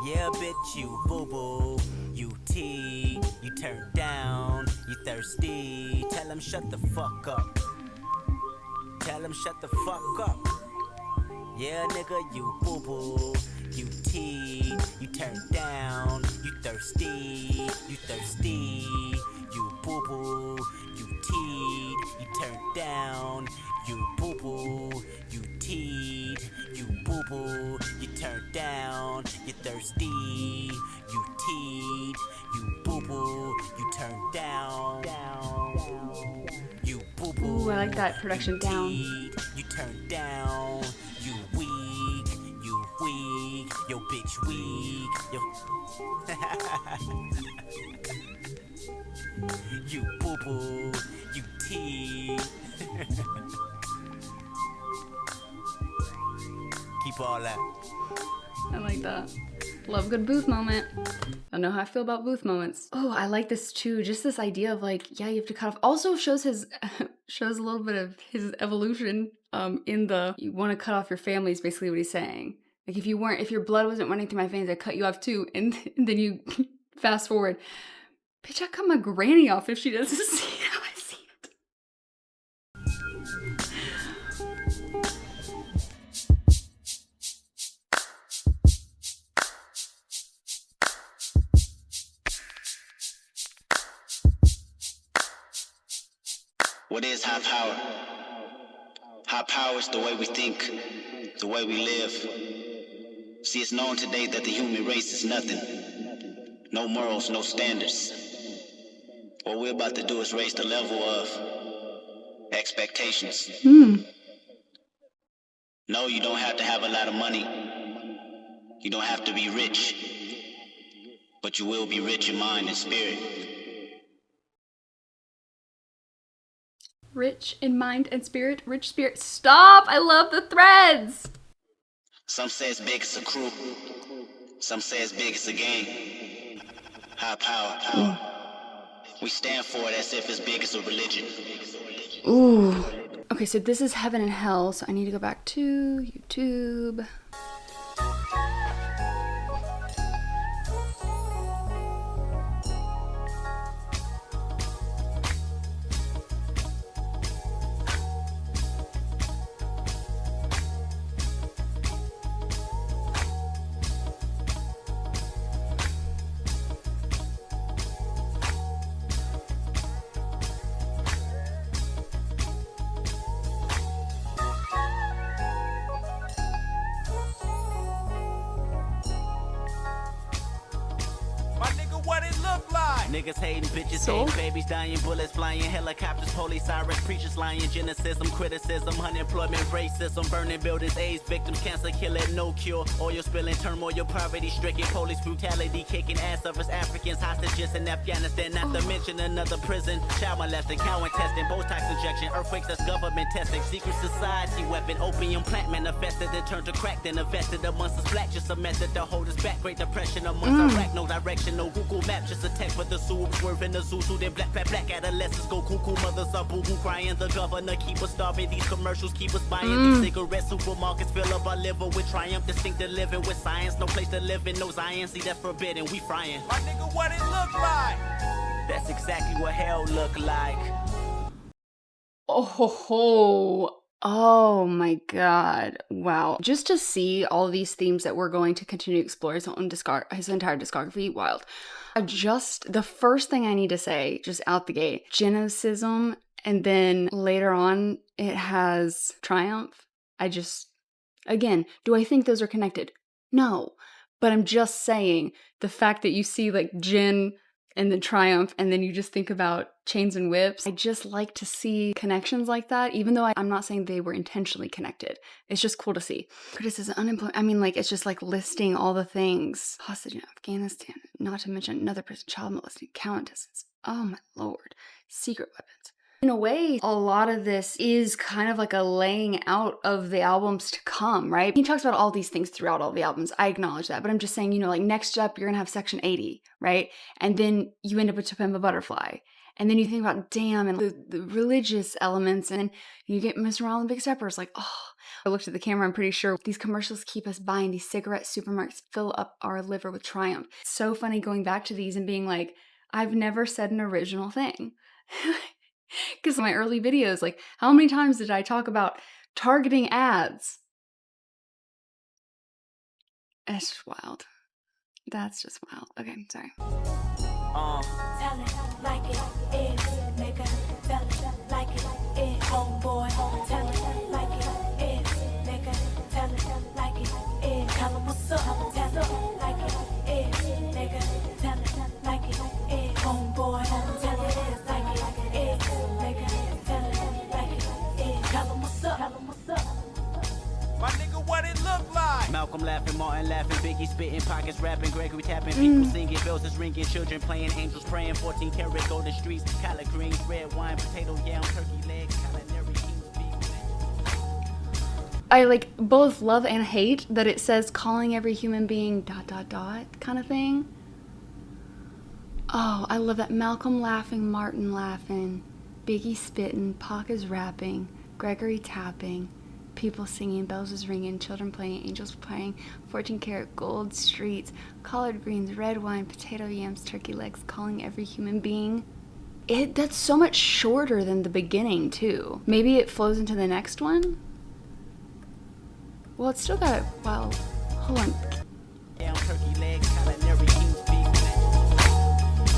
Yeah, bitch, you boo-boo. You tea, you turn down, you thirsty. Tell him shut the fuck up. Tell him shut the fuck up. Yeah, nigga, you boo-boo. You tea, you turn down, you thirsty, you thirsty. You boo-boo, you tea, you turn down, you boo-boo, you tea, you boo-boo, you turn down, you thirsty, you tea, you boo-boo, you turn down, you boo-boo. Ooh, I like that production down. You turn down, you weak, yo bitch weak, yo. You boo-boo, you tea. Keep all that. I like that. Love a good booth moment. I know how I feel about booth moments. Oh, I like this too. Just this idea of like, yeah, you have to cut off. Also shows his shows a little bit of his evolution. In the you want to cut off your family is basically what he's saying. Like if your blood wasn't running through my veins, I'd cut you off too. And then you fast forward. Bitch, I cut my granny off if she doesn't see how I see it. What is high power? High power is the way we think, the way we live. See, it's known today that the human race is nothing. No morals, no standards. What we're about to do is raise the level of expectations. No, you don't have to have a lot of money. You don't have to be rich. But you will be rich in mind and spirit. Rich in mind and spirit, rich spirit. Stop! I love the threads! Some say as big as a crew. Some say as big as a gang. High power. We stand for it as if it's big as a religion. Ooh. Okay, so this is heaven and hell, so I need to go back to YouTube. Niggas hating, bitches So? hating, babies dying, bullets flying, helicopters, police sirens, preachers lying, cynicism, criticism, unemployment, racism, burning buildings, AIDS victims, cancer killing, no cure, oil spilling, turmoil, poverty stricken, police brutality, kicking ass of us Africans, hostages in Afghanistan, not to mention another prison, child molesting, cow intestine, Botox injection, earthquakes that's government testing, secret society weapon, opium plant manifested, then turned to crack, then invested amongst us black, just a method to hold us back, Great Depression amongst Iraq, no direction, no Google map, just a text with the Isuzu, swerving the Zuzu, then black adolescents go cuckoo, mothers are boo-hoo crying, the governor keep us starving, these commercials keep us buying, these cigarettes, supermarkets fill up our liver with triumph, distinctive living with science, no place to live in, no Zion, see that's forbidden, we frying. My nigga, what it look like? That's exactly what hell look like. Oh ho ho. Oh my god. Wow. Just to see all these themes that we're going to continue to explore his entire discography, wild. The first thing I need to say, just out the gate, Genocism, and then later on it has Triumph. Again, do I think those are connected? No. But I'm just saying, the fact that you see like Gen and then Triumph, and then you just think about Chains and Whips. I just like to see connections like that, even though I'm not saying they were intentionally connected. It's just cool to see. Criticism, unemployment, I mean, like, it's just like listing all the things. Hostage in Afghanistan, not to mention another person, child molesting, count distance. Oh my lord. Secret weapons. In a way, a lot of this is kind of like a laying out of the albums to come, right? He talks about all these things throughout all the albums. I acknowledge that. But I'm just saying, like next up, you're going to have Section 80, right? And then you end up with To Pimp a Butterfly. And then you think about Damn and the religious elements. And you get Mr. Morale and Big Steppers. Like, oh, I looked at the camera. I'm pretty sure these commercials keep us buying. These cigarette supermarkets fill up our liver with triumph. It's so funny going back to these and being like, I've never said an original thing. Because in my early videos, like, how many times did I talk about targeting ads? It's just wild. That's just wild. Okay, sorry. Tell it like it is, nigga. Tell it like it is, homeboy. Tell it like it is, nigga. Tell it like it is. Tell him what's up. Tell it like it is, nigga. Tell it like it is, homeboy. Tell it like it is, nigga. Tell it like it is. Tell him what's up. Tell him what's up. My nigga, what it look like? Malcolm laughing, Martin laughing, Biggie spitting, pockets rapping, Gregory tapping, people singing, bells is ringing, children playing, angels praying, 14 karat golden streets, collard greens, red wine, potato yam, turkey legs, culinary kings, beef. I like both love and hate that it says calling every human being ... kind of thing. Oh, I love that. Malcolm laughing, Martin laughing, Biggie spitting, Pac is rapping, Gregory tapping, people singing, bells is ringing, children playing, angels praying, 14 karat gold streets, collard greens, red wine, potato yams, turkey legs, calling every human being. That's so much shorter than the beginning too. Maybe it flows into the next one? Well, it's still got it. Well, hold on.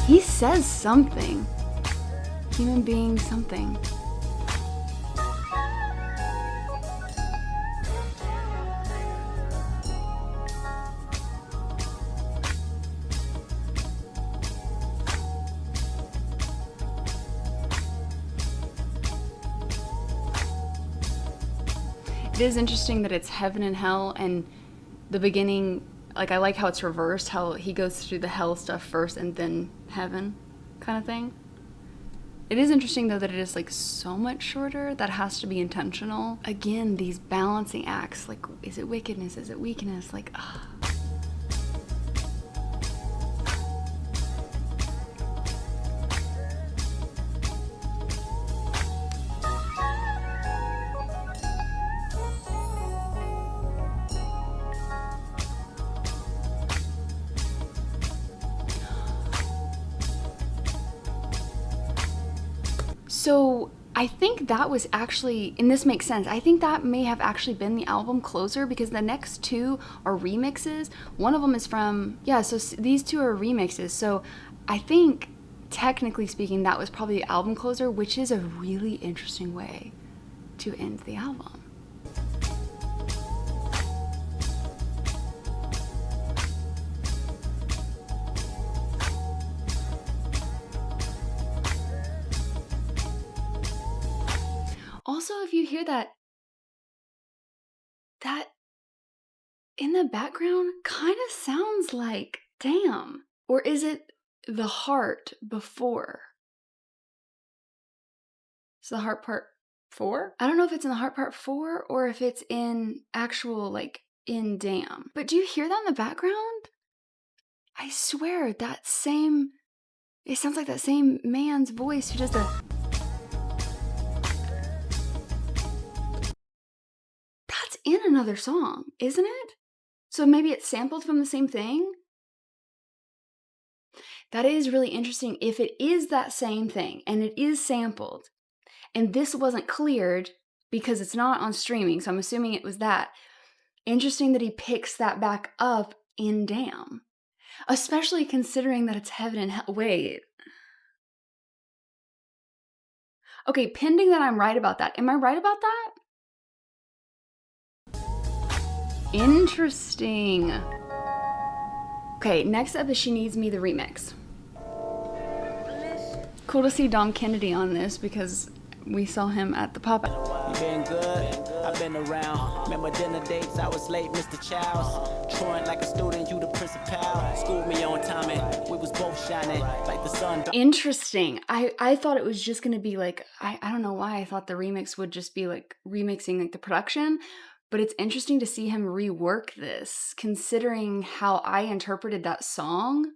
He says something. Human being something. It is interesting that it's heaven and hell, and the beginning, like, I like how it's reversed, how he goes through the hell stuff first and then heaven kind of thing. It is interesting, though, that it is, like, so much shorter. That has to be intentional. Again, these balancing acts, like, is it wickedness? Is it weakness? Like, ugh. So I think that was actually, and this makes sense, I think that may have actually been the album closer, because the next two are remixes. One of them is from, so these two are remixes. So I think, technically speaking, that was probably the album closer, which is a really interesting way to end the album. Also, if you hear that in the background kind of sounds like damn. Or is it the heart before? Is the heart part 4? I don't know if it's in the heart part 4 or if it's in actual, like, in damn. But do you hear that in the background? I swear that same It sounds like that same man's voice who does the... That's in another song, isn't it? So maybe it's sampled from the same thing? That is really interesting. If it is that same thing and it is sampled, and this wasn't cleared because it's not on streaming, so I'm assuming it was that. Interesting that he picks that back up in Damn. Especially considering that it's Heaven and Hell. Wait. Okay, pending that I'm right about that. Am I right about that? Interesting. Okay, next up is She Needs Me, the remix. Cool to see Dom Kennedy on this because we saw him at the pop-up. You been good? I've been around. Remember dinner dates? I was late, Mr. Childs. Truant like a student, you the principal. Schooled me on time and we was both shining like the sun. Interesting. I thought it was just gonna be like, I don't know why I thought the remix would just be like remixing like the production, but it's interesting to see him rework this, considering how I interpreted that song.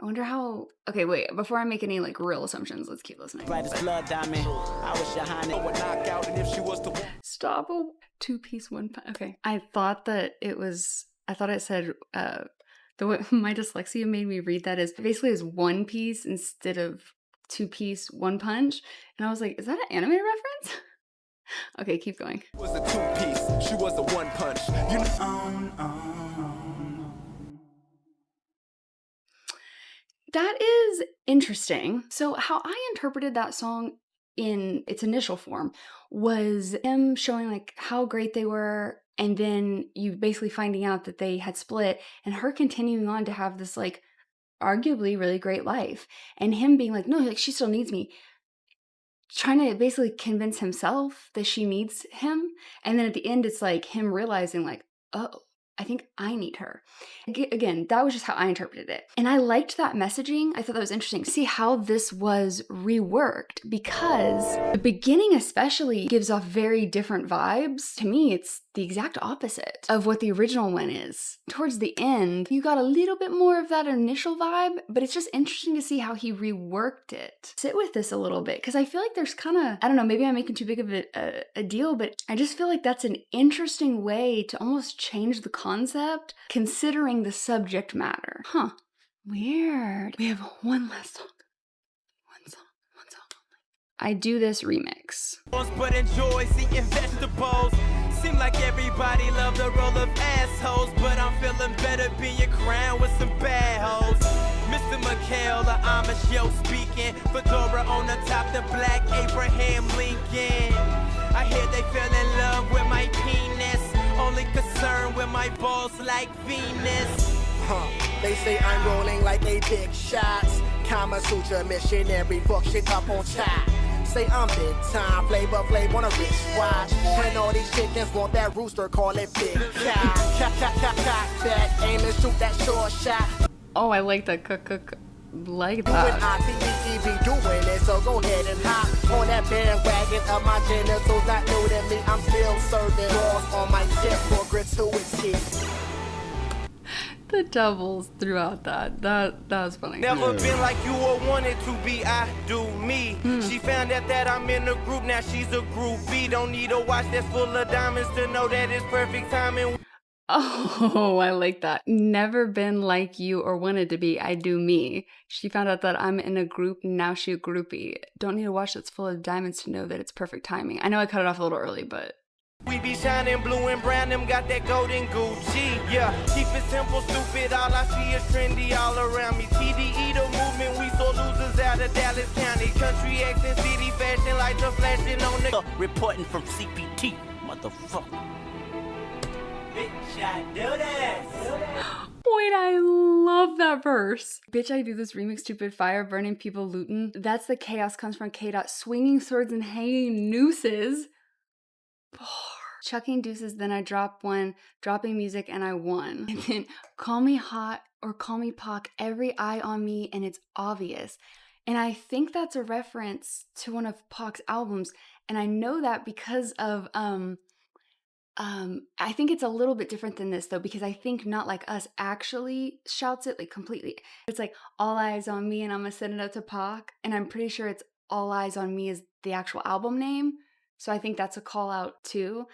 I wonder how... Okay, wait, before I make any like real assumptions, let's keep listening. Brightest blood diamond. I was shining. Would knock out, and if she was to Stop. A 2-piece, 1 punch. Okay. I thought it said, the way my dyslexia made me read that as basically as 1 piece instead of 2-piece, 1 punch. And I was like, is that an anime reference? Okay, keep going. Was a 2-piece, she was a 1 punch. You know. That is interesting. So how I interpreted that song in its initial form was him showing like how great they were, and then you basically finding out that they had split, and her continuing on to have this like arguably really great life, and him being like, no, like she still needs me, trying to basically convince himself that she needs him. And then at the end it's like him realizing like, oh, I think I need her. Again, that was just how I interpreted it. And I liked that messaging. I thought that was interesting to see how this was reworked, because the beginning especially gives off very different vibes. To me, it's the exact opposite of what the original one is. Towards the end, you got a little bit more of that initial vibe, but it's just interesting to see how he reworked it. Sit with this a little bit, because I feel like there's kind of, I don't know, maybe I'm making too big of a deal, but I just feel like that's an interesting way to almost change the concept, considering the subject matter. Huh. Weird. We have one last song. One song. I Do This remix. But enjoy seeing vegetables. Seem like everybody love the role of assholes, but I'm feeling better being crowned with some bad hoes. Mr. McHale, the Amish yo speaking. Fedora on the top, the black Abraham Lincoln. I hear they fell in love with my penis. Only concerned with my balls like Venus. They say I'm rolling like a big shots. Kama Sutra missionary, fuck shit up on top. Say I'm big time, flavor on a wristwatch. And all these chickens want that rooster, call it big cock. Cock back, aim and shoot that short shot. Oh, I like that like Doing that. be doing it, so go ahead and hop on that bandwagon of my genitals. Not new to me, I'm still serving balls on my tip for gratuity. The doubles throughout that was funny. Never been like you or wanted to be, I do me. She found out that I'm in a group, now she's a groupie. Don't need a watch that's full of diamonds to know that it's perfect timing. Oh, I like that. Never been like you or wanted to be, I do me. She found out that I'm in a group, now she a groupie. Don't need a watch that's full of diamonds to know that it's perfect timing. I know I cut it off a little early, but... We be shining blue and brown, them got that golden Gucci, yeah. Keep it simple, stupid, all I see is trendy all around me. TDE, the movement, we saw losers out of Dallas County. Country accent, city fashion, lights are flashing on the... reporting from CPT, motherfucker. Bitch, I do this. Wait, I love that verse. Bitch, I do this remix, stupid fire, burning people, looting. That's the chaos comes from K-Dot, swinging swords and hanging nooses. Chucking deuces, then I drop one, dropping music, and I won. And then call me hot or call me Pac, every eye on me, and it's obvious. And I think that's a reference to one of Pac's albums, and I know that because of I think it's a little bit different than this though, because I think Not Like Us actually shouts it like completely. It's like All Eyes on Me and I'm gonna send it up to Pac. And I'm pretty sure it's All Eyes on Me is the actual album name. So I think that's a call out too.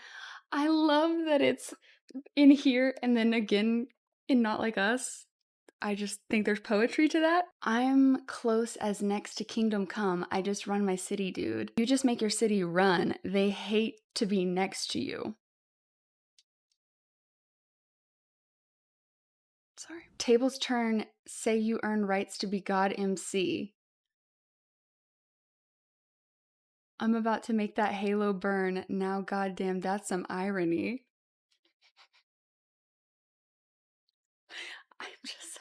I love that it's in here and then again in Not Like Us. I just think there's poetry to that. I'm close as next to Kingdom Come. I just run my city, dude. You just make your city run. They hate to be next to you. Sorry. Tables turn, say you earn rights to be God MC. I'm about to make that halo burn. Now, goddamn, that's some irony. I'm just saying.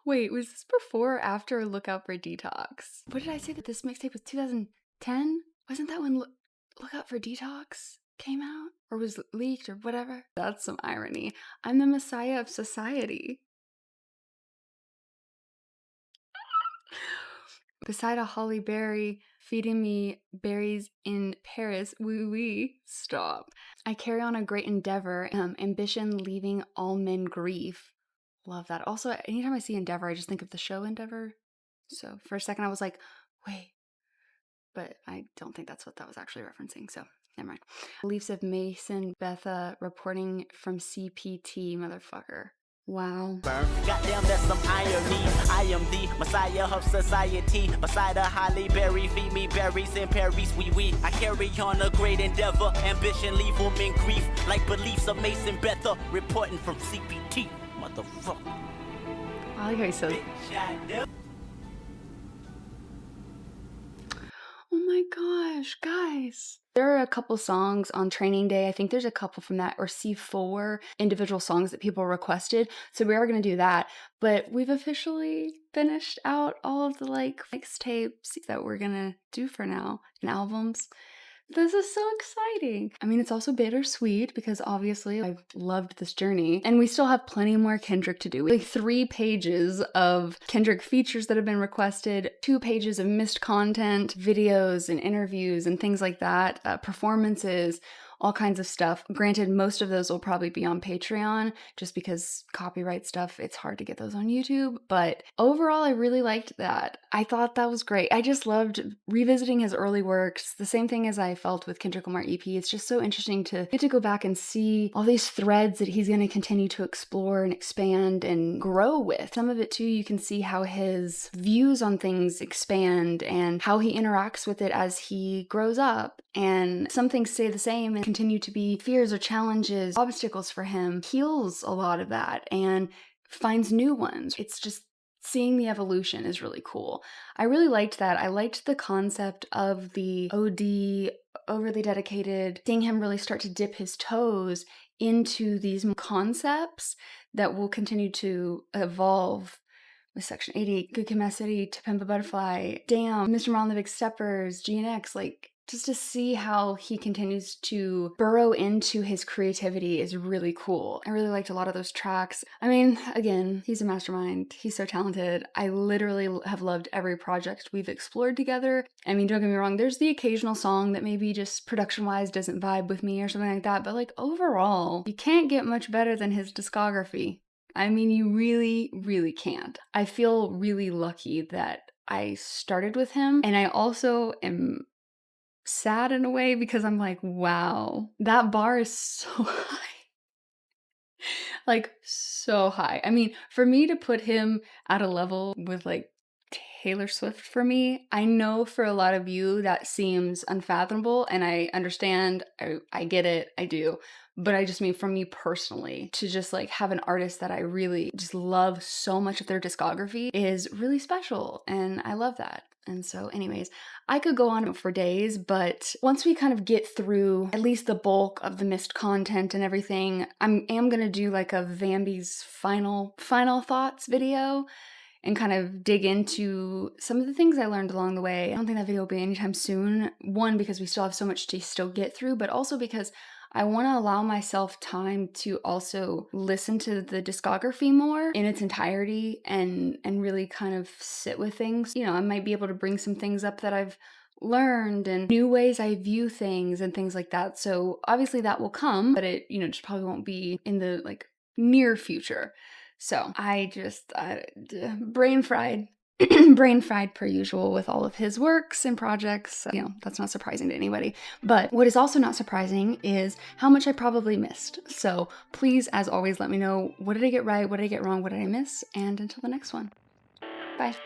Wait, was this before or after Look Out for Detox? What did I say that this mixtape was 2010? Wasn't that when Look Out for Detox came out? Or was leaked or whatever? That's some irony. I'm the messiah of society. Beside a holly berry, feeding me berries in Paris, woo wee, stop. I carry on a great endeavor, ambition leaving all men grief. Love that. Also, anytime I see Endeavor, I just think of the show Endeavor. So for a second I was like, wait, but I don't think that's what that was actually referencing, so never mind. Beliefs of Mason Betha reporting from CPT, motherfucker. Wow. Goddamn, that's some irony. I am the messiah of society. Beside a holly berry, feed me berries in Paris, wee. I carry on a great endeavor. Ambition leave them in grief. Like beliefs of Mason Betha reporting from CPT. Motherfucker. I like how he says, oh my gosh, guys. There are a couple songs on training day. I think there's a couple from that, or C4 individual songs that people requested. So we are going to do that. But we've officially finished out all of the like mixtapes that we're going to do for now and albums. This is so exciting. I mean, it's also bittersweet because obviously I've loved this journey and we still have plenty more Kendrick to do. Like 3 pages of Kendrick features that have been requested, 2 pages of missed content, videos and interviews and things like that, performances, all kinds of stuff. Granted, most of those will probably be on Patreon just because copyright stuff, it's hard to get those on YouTube. But overall, I really liked that. I thought that was great. I just loved revisiting his early works. The same thing as I felt with Kendrick Lamar EP. It's just so interesting to get to go back and see all these threads that he's going to continue to explore and expand and grow with. Some of it too, you can see how his views on things expand and how he interacts with it as he grows up. And some things stay the same and continue to be fears or challenges, obstacles for him. Heals a lot of that and finds new ones. It's just seeing the evolution is really cool. I really liked that. I liked the concept of the OD, overly dedicated, seeing him really start to dip his toes into these concepts that will continue to evolve with Section 80, Good Kid, Mad City, To Pimp a Butterfly, Damn, Mr. Ron the Big Steppers, GNX, like just to see how he continues to burrow into his creativity is really cool. I really liked a lot of those tracks. I mean, again, he's a mastermind. He's so talented. I literally have loved every project we've explored together. I mean, don't get me wrong, there's the occasional song that maybe just production-wise doesn't vibe with me or something like that, but like overall, you can't get much better than his discography. I mean, you really, really can't. I feel really lucky that I started with him, and I also am sad in a way because I'm like, wow, that bar is so high. Like, so high. I mean, for me to put him at a level with like Taylor Swift for me, I know for a lot of you that seems unfathomable, and I understand, I get it, I do. But I just mean for me personally, to just like have an artist that I really just love so much of their discography is really special, and I love that. And so anyways, I could go on for days, but once we kind of get through at least the bulk of the missed content and everything, I am gonna do like a Vambie's final thoughts video and kind of dig into some of the things I learned along the way. I don't think that video will be anytime soon. One, because we still have so much to still get through, but also because I want to allow myself time to also listen to the discography more in its entirety and really kind of sit with things. You know, I might be able to bring some things up that I've learned and new ways I view things and things like that. So obviously that will come, but it, just probably won't be in the like near future. So I just brain fried. Brain fried per usual with all of his works and projects. That's not surprising to anybody. But what is also not surprising is how much I probably missed. So please, as always, let me know, what did I get right? What did I get wrong? What did I miss? And until the next one. Bye.